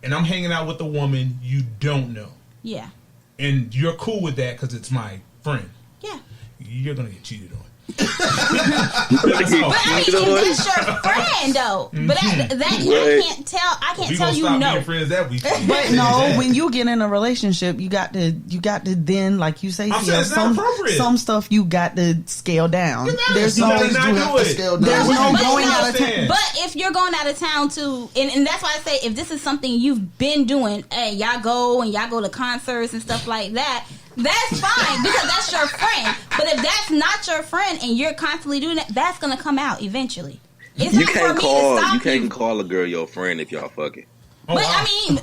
And I'm hanging out with a woman you don't know. Yeah. And you're cool with that because it's my friend. Yeah. You're going to get cheated on. But I mean, it's your friend though. But I can't tell. I can't tell you no. Being friends that week. But no, when you get in a relationship, you got to then, like you say, some stuff you got to scale down. There's no going out of town. But if you're going out of town too, and that's why I say if this is something you've been doing, hey, y'all go to concerts and stuff like that. That's fine because that's your friend. But if that's not your friend and you're constantly doing that, that's gonna come out eventually. It's you not can't for me call. to stop You can't call a girl your friend if y'all fucking. But I mean,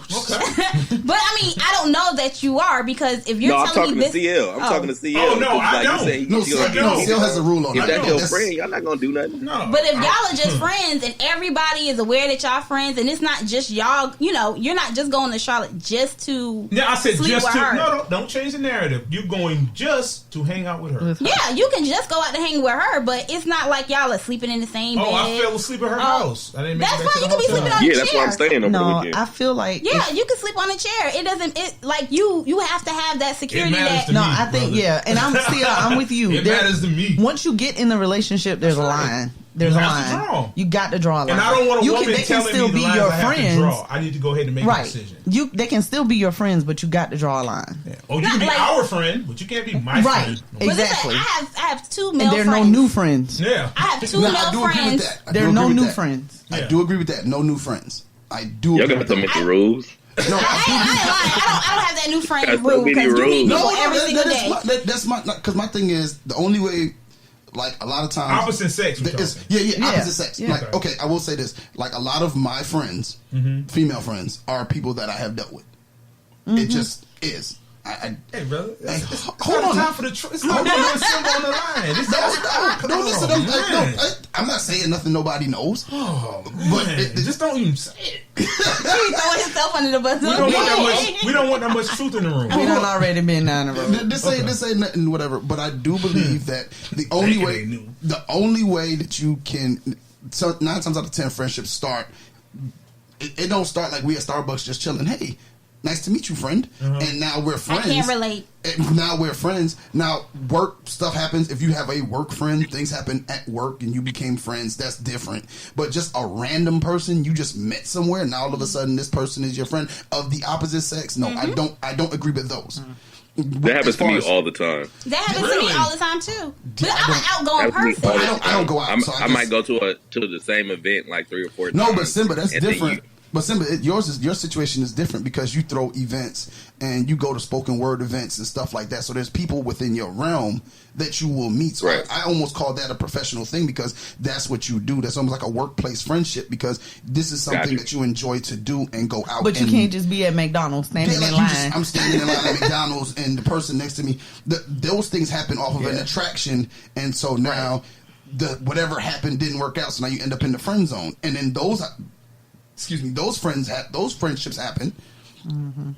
I don't know that you are because if you're telling me this, I'm talking to CL. Oh no, I don't. CL has a rule on it. If that's your friend, y'all not gonna do nothing. No. But if y'all are just friends and everybody is aware that y'all friends, and it's not just y'all, you're not just going to Charlotte just to. Yeah, I said sleep just with to. her. No, don't change the narrative. You're going just to hang out with her. Yeah, you can just go out to hang with her, but it's not like y'all are sleeping in the same bed. Oh, I fell asleep at her house. I didn't make that's it back fine. to the You can be hotel. sleeping on a chair. That's why I'm staying over the weekend. I feel like you can sleep on a chair. It doesn't. It like you have to have that security. It matters that to me, I think brother. and I'm with you. It matters to me. Once you get in the relationship, there's a line. There's a line. You got to draw a line. And I don't want a woman they can telling still me be the lines your I have friends. to draw. I need to go ahead and make a decision. They can still be your friends, but you got to draw a line. Yeah. Oh, you can be our friend, but you can't be my friend. Exactly. I have two male and there are friends. no new friends. Yeah. I have two male friends. There are no new friends. I do agree with that. No new friends. I do. Y'all got to make the rules. No, I don't have that new friend rule because you meet people every single day. That's my because my thing is the only way. Like a lot of times, opposite sex. Opposite sex. Yeah. Like, okay, I will say this: like a lot of my friends, female friends, are people that I have dealt with. It just is. Hey, brother, hold on. Time for the it's not no Simba on the line. No, listen. I'm not saying nothing nobody knows. But just don't even say it. He's throwing himself under the bus. We don't want that much truth in the room. We done already been down the road. This ain't nothing, whatever. But I do believe that the only way that you can, 9 times out of 10, friendships start. It don't start like we at Starbucks just chilling. Hey, nice to meet you, friend. And now we're friends. I can't relate. Now we're friends. Now work stuff happens. If you have a work friend, things happen at work and you became friends. That's different. But just a random person you just met somewhere, and now all of a sudden this person is your friend of the opposite sex. No, I don't agree with those. That happens to me all the time. That happens to me all the time too. But I'm an outgoing person. I don't go out. I might go to the same event like 3 or 4 times. No, but Simba, that's different. But Simba, your situation is different because you throw events and you go to spoken word events and stuff like that. So there's people within your realm that you will meet. So I almost call that a professional thing because that's what you do. That's almost like a workplace friendship because this is something that you enjoy to do and go out. But you can't just be at McDonald's standing in line. I'm standing in line at McDonald's and the person next to me. Those things happen off of an attraction, and so now whatever happened didn't work out. So now you end up in the friend zone, and then those friendships happen.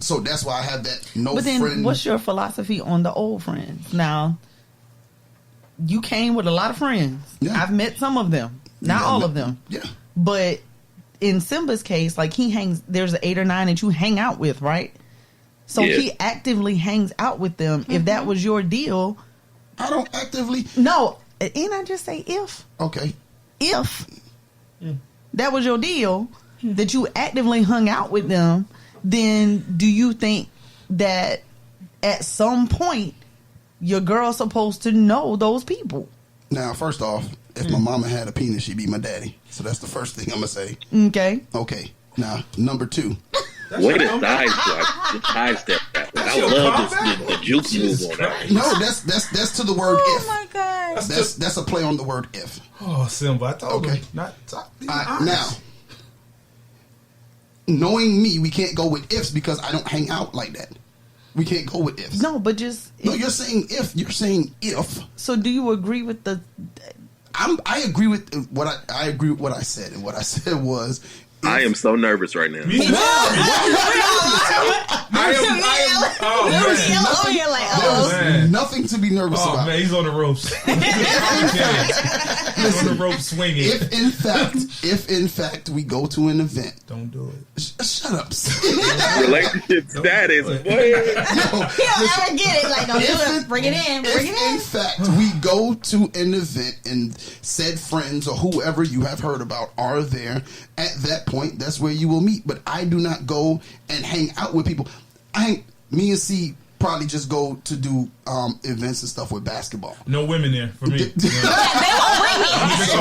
So that's why I have that But then what's your philosophy on the old friends? Now, you came with a lot of friends. Yeah. I've met some of them. Not all of them. Yeah. But in Simba's case, like there's 8 or 9 that you hang out with, right? So he actively hangs out with them. If that was your deal. I don't actively. No. And I just say if. Okay. If that was your deal, that you actively hung out with them, then do you think that at some point your girl's supposed to know those people? Now, first off, if my mama had a penis, she'd be my daddy. So that's the first thing I'm gonna say. Okay. Now, number 2. Way to sidestep that. I love the juke move on that. No, that's to the word if. Oh my god. That's a play on the word if. Oh, Simba, I told you not. Now, knowing me, we can't go with ifs because I don't hang out like that. We can't go with ifs. No, but just you're saying if. You're saying if. So, do you agree with the? I agree with what I agree with what I said, and what I said was. I am so nervous right now. Me too. nothing to be nervous Oh about. man, he's on the ropes. He's on the ropes swinging. If in fact we go to an event, Don't do it. shut up. Relationship status, boy. He don't ever get it. Like, don't do it. Bring it in. Bring it In in. fact we go to an event and said friends or whoever you have heard about are there, at that point, that's where you will meet. But I do not go and hang out with people. Me and C probably just go to do events and stuff with basketball. No women there for me. They won't bring me.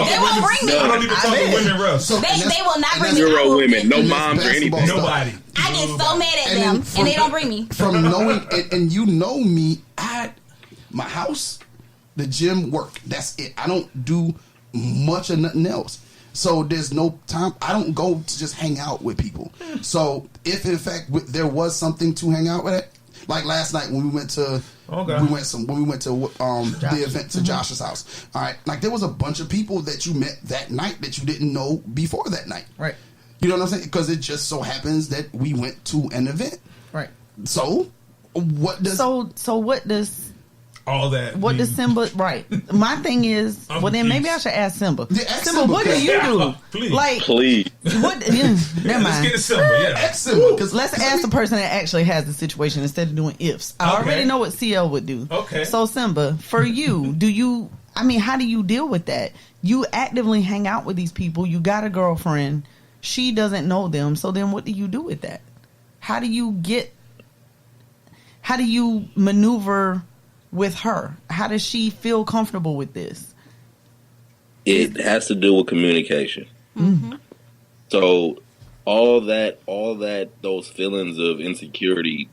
They won't bring me. I don't even talk to women rough. So, They will not bring me. Zero women, no and that's moms or anything. basketball Nobody. I get so mad at And them, then and they don't bring me. From knowing, and you know me at my house, the gym, work. That's it. I don't do much of nothing else. So there's no time. I don't go to just hang out with people. So if in fact there was something to hang out with, like last night when we went to the event to Josh's house. All right, like there was a bunch of people that you met that night that you didn't know before that night. Right. You know what I'm saying? Because it just so happens that we went to an event. Right. So what does All that. what does Simba? Right. My thing is, well then maybe I should ask Simba. Yeah, ask Simba, Simba, what do you do? Please. Like Please. what? Yeah, never Let's mind. get it simple. Yeah. Ask Simba, 'cause Let's ask the person that actually has the situation instead of doing ifs. I Okay. already know what CL would do. Okay. So Simba, for you, how do you deal with that? You actively hang out with these people. You got a girlfriend. She doesn't know them. So then what do you do with that? How do you maneuver with her? How does she feel comfortable with this? It has to do with communication. Mm-hmm. So all that, those feelings of insecurity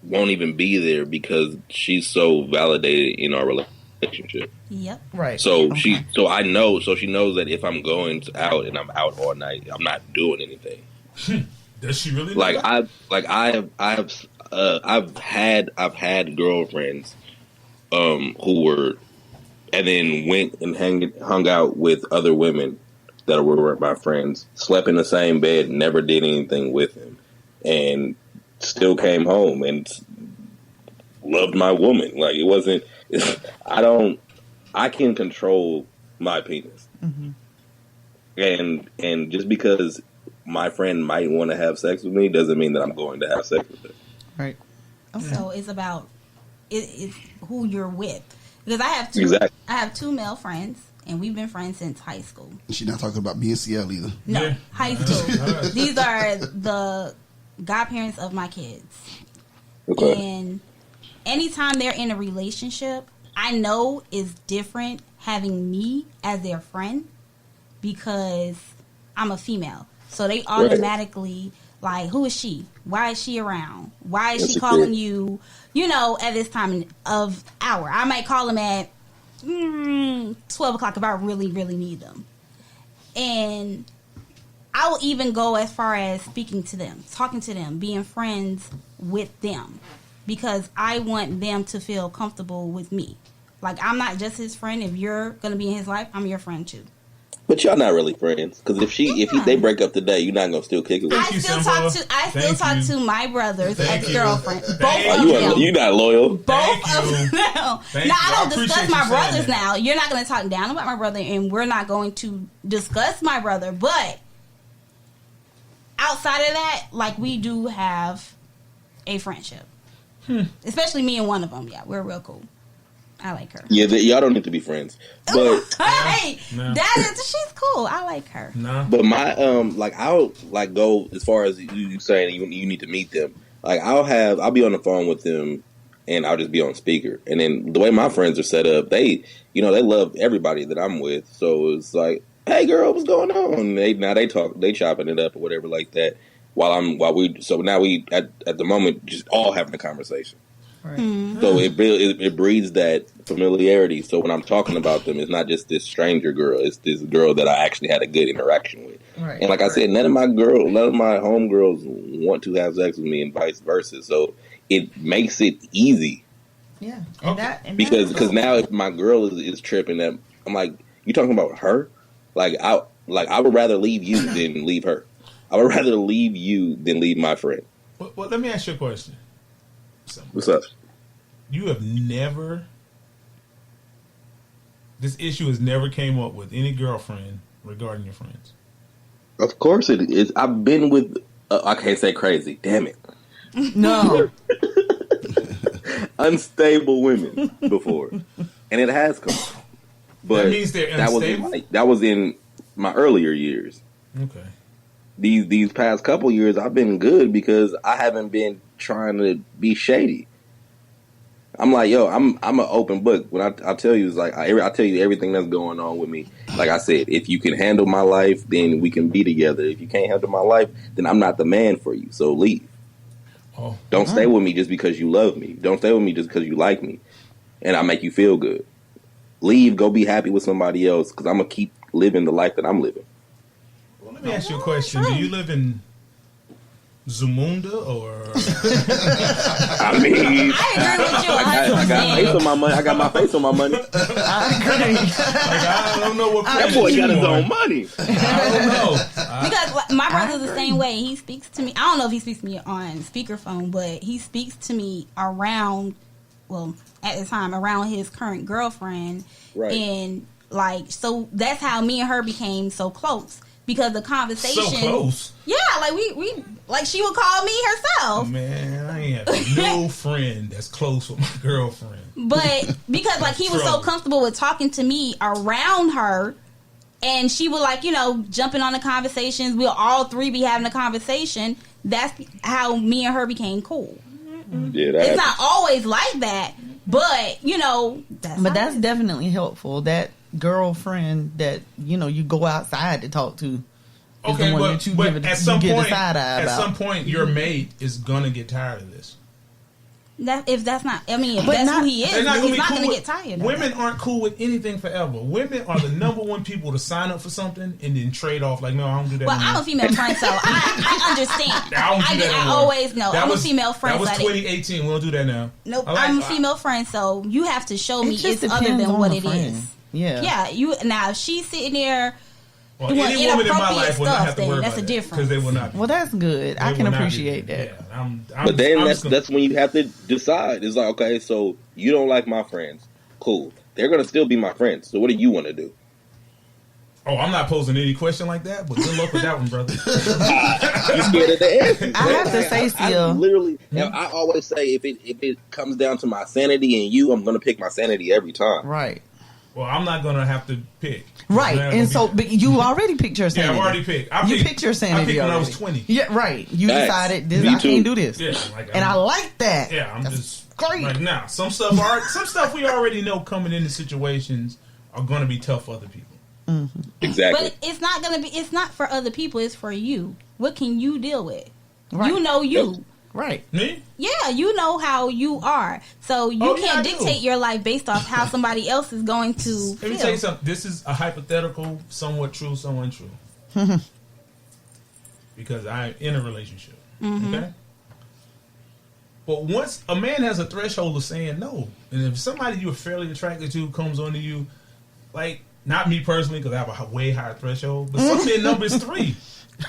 won't even be there because she's so validated in our relationship. Yep. Right. So she knows that if I'm going out and I'm out all night, I'm not doing anything. Does she really? I've had girlfriends who were, and then went and hung out with other women that were my friends, slept in the same bed, never did anything with him, and still came home and loved my woman. Like it wasn't. I can control my penis, and just because my friend might want to have sex with me doesn't mean that I'm going to have sex with her. Right. So it's about it's who you're with, because I have two. Exactly. I have two male friends, and we've been friends since high school. she's not talking about me and CL either. No, Yeah. high school. These are the godparents of my kids. Okay. And anytime they're in a relationship, I know it's different having me as their friend because I'm a female. So they automatically like, who is she? Why is she around? Why is she calling you, at this time of hour? I might call them at 12 o'clock if I really, really need them. And I will even go as far as speaking to them, talking to them, being friends with them, because I want them to feel comfortable with me. Like, I'm not just his friend. If you're going to be in his life, I'm your friend too. But y'all not really friends, because if they break up today, you're not gonna still kick it with I them. still talk to my brother's ex-girlfriend. Both of them. You not loyal. Both of them. Now, I don't discuss my brothers that. now. You're not going to talk down about my brother, and we're not going to discuss my brother. But outside of that, like, we do have a friendship. Especially me and one of them. Yeah, we're real cool. I like her. Yeah, y'all don't need to be friends. But Hey, No. she's cool. I like her. No. but my I'll go as far as you saying you need to meet them. Like I'll be on the phone with them and I'll just be on speaker. And then the way my friends are set up, they love everybody that I'm with. So it's like, hey girl, what's going on? And they talk, they chopping it up or whatever like that. So now we at the moment just all having a conversation. Right. So it breeds that familiarity. So when I'm talking about them, it's not just this stranger girl. It's this girl that I actually had a good interaction with. Right. And like I said, none of my homegirls want to have sex with me, and vice versa. So it makes it easy. Yeah. Okay. Because now if my girl is tripping, that I'm like, you talking about her? I would rather leave you than leave her. I would rather leave you than leave my friend. Well, let me ask you a question. What's up? you have never. This issue has never came up with any girlfriend regarding your friends. Of course it is. I've been with. I can't say crazy. Damn it. No. Unstable women before, and it has come. But That means they're unstable? that was in my earlier years. Okay. These past couple years, I've been good because I haven't been trying to be shady. I'm like, yo, I'm an open book. When I tell you, it's like I tell you everything that's going on with me. Like I said, if you can handle my life, then we can be together. If you can't handle my life, then I'm not the man for you. So leave. Oh. Don't stay with me just because you love me. Don't stay with me just because you like me, and I make you feel good. Leave, go be happy with somebody else because I'm gonna keep living the life that I'm living. Well, let me ask you a question. Do you live in Zamunda or? I mean, I agree with you. I got face on my money. I got my face on my money. I agree. I don't know what. That boy got his own money. I don't know. Because like, my brother's the same way. He speaks to me. I don't know if he speaks to me on speakerphone, but he speaks to me around. Well, at the time, around his current girlfriend, Right. And like, so that's how me and her became so close because the conversation. So close. Yeah, like we like she would call me herself. Man, I ain't have no friend that's close with my girlfriend. But because like he was so comfortable with talking to me around her, and she would like, you know, jumping on the conversations. We'll all three be having a conversation. That's how me and her became cool. Yeah, It's not always like that, but you know, that's definitely helpful. That girlfriend that you go outside to talk to. Is Okay, the one but, that you but give it, at some you get point, the side eye at about. some point, your mate is gonna get tired of this. if that's not, I mean, if But that's not- who he is, They're not then gonna he's be not cool going to with- get tired. Of Women it. aren't cool with anything forever. Women are the number one people to sign up for something and then trade off. Like, no, I don't do that. Well, anymore. I'm a female friend, so I understand. I don't do that I anymore. always know. That I'm was- a female friend. That was so 2018. We don't do that now. Nope, I like- I'm a female friend, so you have to show me It just it's other depends than on what the it friend. is. Yeah. Yeah, you now if she's sitting there Well, doing any woman in my inappropriate life will not stuff, have to then worry that's about a that difference. because they will not. Well, that's good. I They can will not do appreciate that. Yeah, I'm But then I'm that's just gonna- that's when you have to decide. It's like, okay, so you don't like my friends. Cool. They're gonna still be my friends. So what do you want to do? Oh, I'm not posing any question like that, but good luck with that one, brother. You scared of the answer? I have to say, I still, literally, I always say if it comes down to my sanity and you, I'm gonna pick my sanity every time. right, Well, I'm not gonna have to pick. right, I'm and gonna so be- but you already picked your yeah, sanity. I've already picked. You picked your sanity I picked when I already. was 20. Yeah, right. You Facts. decided this. Me I too. can't do this, Yeah, like and I I'm- like that. Yeah, I'm That's just great. like now. Some stuff we already know coming into situations are gonna be tough for other people. Exactly. But it's not gonna be. It's not for other people. It's for you. What can you deal with? Right. You know you. Right. Me? Yeah, you know how you are. So you Oh, yeah, can't I do. dictate your life based off how somebody else is going to Let me feel. tell you something. This is a hypothetical, somewhat true, somewhat untrue. Because I'm in a relationship. Okay? But once a man has a threshold of saying no, and if somebody you're fairly attracted to comes onto you, like, not me personally, because I have a way higher threshold, but some men number is 3.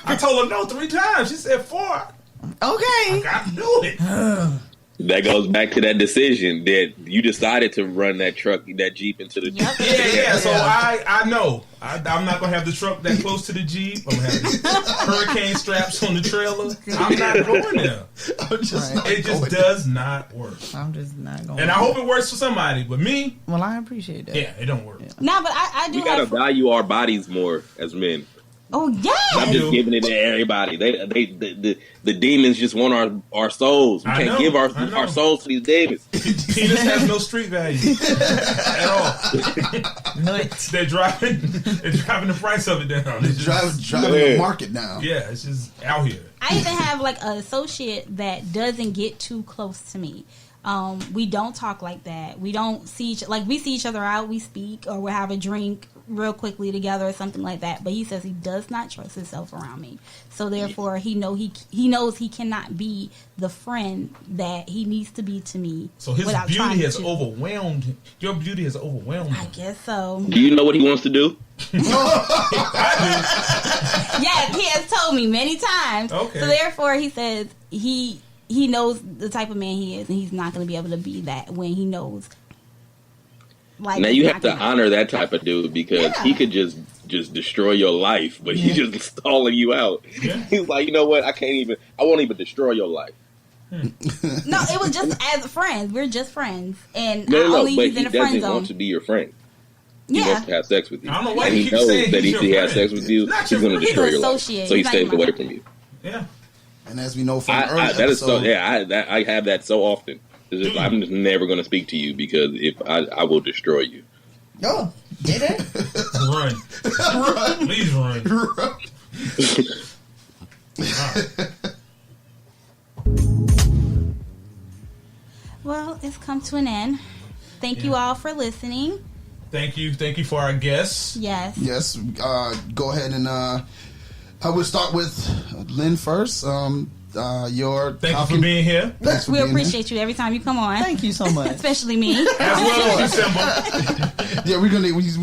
I told her no 3 times. She said 4. Okay. I got to do it. That goes back to that decision that you decided to run that truck, that Jeep into the Yep. Yeah. So I know I'm not gonna have the truck that close to the Jeep. I'm gonna have the hurricane straps on the trailer. I'm not going there. It just does not work. I'm just not going. And I hope it works for somebody, but me, Well, I appreciate that. yeah, it don't work. No, but I do We gotta have. value our bodies more as men. Oh I'm yeah. just giving it to everybody. The demons just want our souls. We I can't know, give I know. our souls to these demons. Penis has no street value at all. Nuts. They're driving the price of it down. It's just- Driving the market down. Yeah, it's just out here. I even have like an associate that doesn't get too close to me. We don't talk like that. We don't see we see each other out. We speak or we have a drink real quickly together or something like that. But he says he does not trust himself around me. So therefore, he knows he cannot be the friend that he needs to be to me. So his without beauty trying has to. overwhelmed him. Your beauty has overwhelmed I him. guess so. Do you know what he wants to do? Yes, he has told me many times. Okay. So therefore, he says he he knows the type of man he is, and he's not going to be able to be that when he knows. Like, now you have to honor that type of dude because he could just destroy your life, but he's just stalling you out. Yeah. He's like, you know what? I won't even destroy your life. No, it was just as friends. We're just friends, and no, only but he's in he a friend doesn't zone. want to be your friend. He Yeah, wants to have sex with you, I don't know why and you he keep knows saying that he's if your he has friend. sex with you, Not he's going to He's destroy an your life. associate. So he He's not stays even away my from you. Yeah. And as we know from the earlier that is so. episode, Yeah, I have that so often. It's just, I'm just never going to speak to you because if I will destroy you. Oh, did it? Run. Please run. Well, it's come to an end. Thank you all for listening. Thank you for our guests. Yes. Yes. Go ahead and I will start with Lynn first. Thank you for being here. We appreciate you every time you come on. Thank you so much. Especially me. As well as you, Simba. Yeah, we're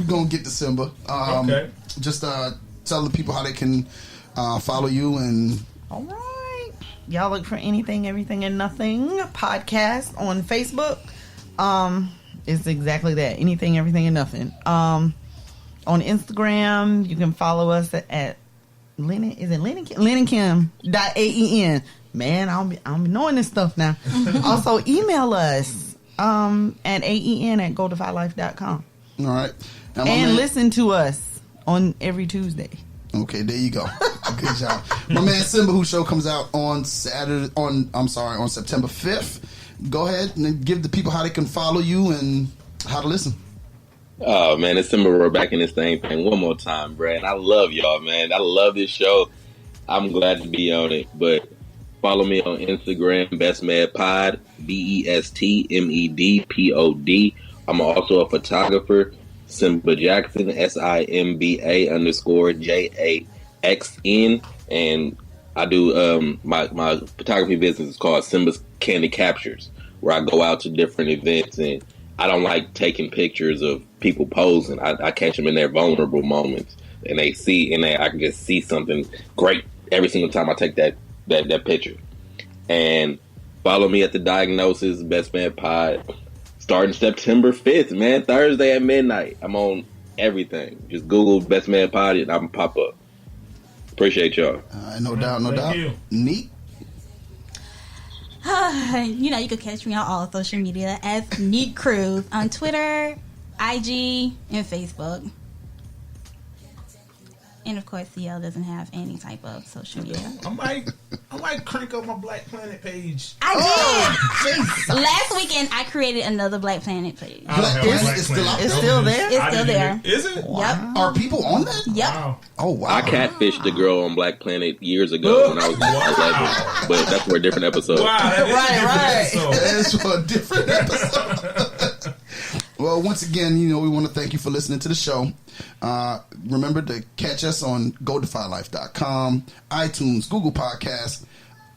gonna get to Simba. Okay. Just tell the people how they can follow you and. All right. Y'all look for Anything, Everything, and Nothing podcast on Facebook. It's exactly that. Anything, Everything, and Nothing. On Instagram, you can follow us at Lynn and Kim.aen. Man, I don't be knowing this stuff now. Also, email us at aen@godefylife.com. All right. And listen to us on every Tuesday. Okay, there you go. Good job. My man Simba, whose show comes out on September 5th. Go ahead and give the people how they can follow you and how to listen. Oh man, it's Simba. We're back in this thing one more time, Brad. I love y'all, man. I love this show. I'm glad to be on it. But follow me on Instagram, BestMedPod, BestMedPod. I'm also a photographer, Simba Jackson, SIMBA_JAXN, and I do my photography business is called Simba's Candy Captures, where I go out to different events and I don't like taking pictures of people posing. I catch them in their vulnerable moments, and I can just see something great every single time I take that picture. And follow me at The Diagnosis, Best Man Pod, starting September 5th, man, Thursday at midnight. I'm on everything. Just Google Best Man Pod and I'm pop up. Appreciate y'all. No doubt. Thank you. Neat. You can catch me on all social media as Nique Cruz on Twitter, IG, and Facebook. And of course, CL doesn't have any type of social media. I might crank up my Black Planet page. I did. Last weekend, I created another Black Planet page. It's still out there? It's still there? It's still there. Is it? Yep. Are people on that? Yep. Wow. Oh, wow. I catfished the girl on Black Planet years ago when I was 11, but that's for a different episode. Wow, that is Right. right. That is for a different episode. Well, once again, we want to thank you for listening to the show. Remember to catch us on GoDefyLife.com, iTunes, Google Podcasts,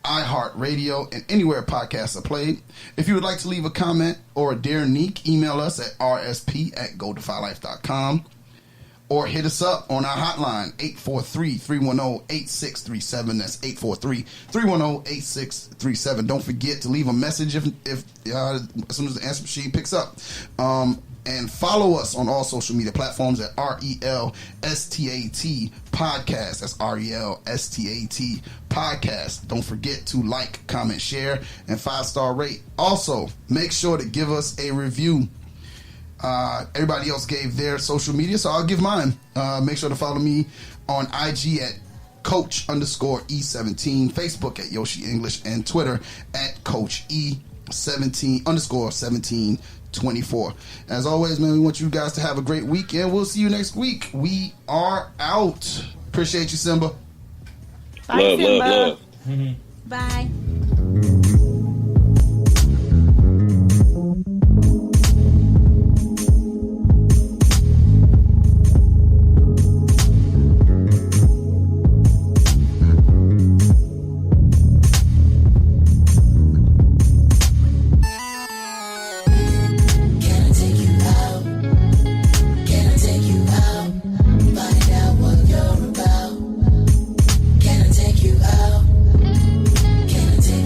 iHeartRadio, and anywhere podcasts are played. If you would like to leave a comment or a Dear Nique, email us at rsp@GoDefyLife.com or hit us up on our hotline, 843-310-8637. That's 843-310-8637. Don't forget to leave a message if as soon as the answer machine picks up. And follow us on all social media platforms at RELSTAT Podcast. That's RELSTAT Podcast. Don't forget to like, comment, share, and 5-star rate. Also, make sure to give us a review. Everybody else gave their social media, so I'll give mine. Make sure to follow me on IG at Coach_E17, Facebook at Yoshi English, and Twitter at Coach E17_1724. As always, man, we want you guys to have a great week, and we'll see you next week. We are out. Appreciate you, Simba. Bye, Simba. Love. Bye. Can I take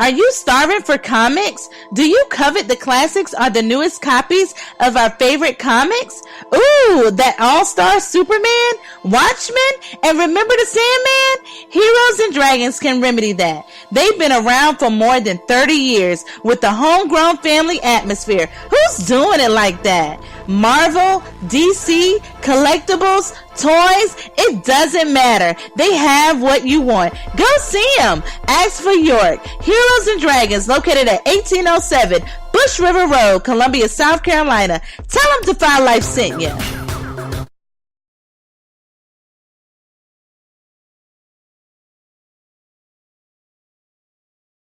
Are you starving for comics? Do you covet the classics or the newest copies of our favorite comics? Ooh, that All-Star Superman, Watchmen, and Remember the Sandman? Heroes and Dragons can remedy that. They've been around for more than 30 years with the homegrown family atmosphere. Who's doing it like that? Marvel, DC, collectibles, toys, it doesn't matter. They have what you want. Go see them. Ask for York. Heroes and Dragons, located at 1807 Bush River Road, Columbia, South Carolina. Tell them Defy Life sent you.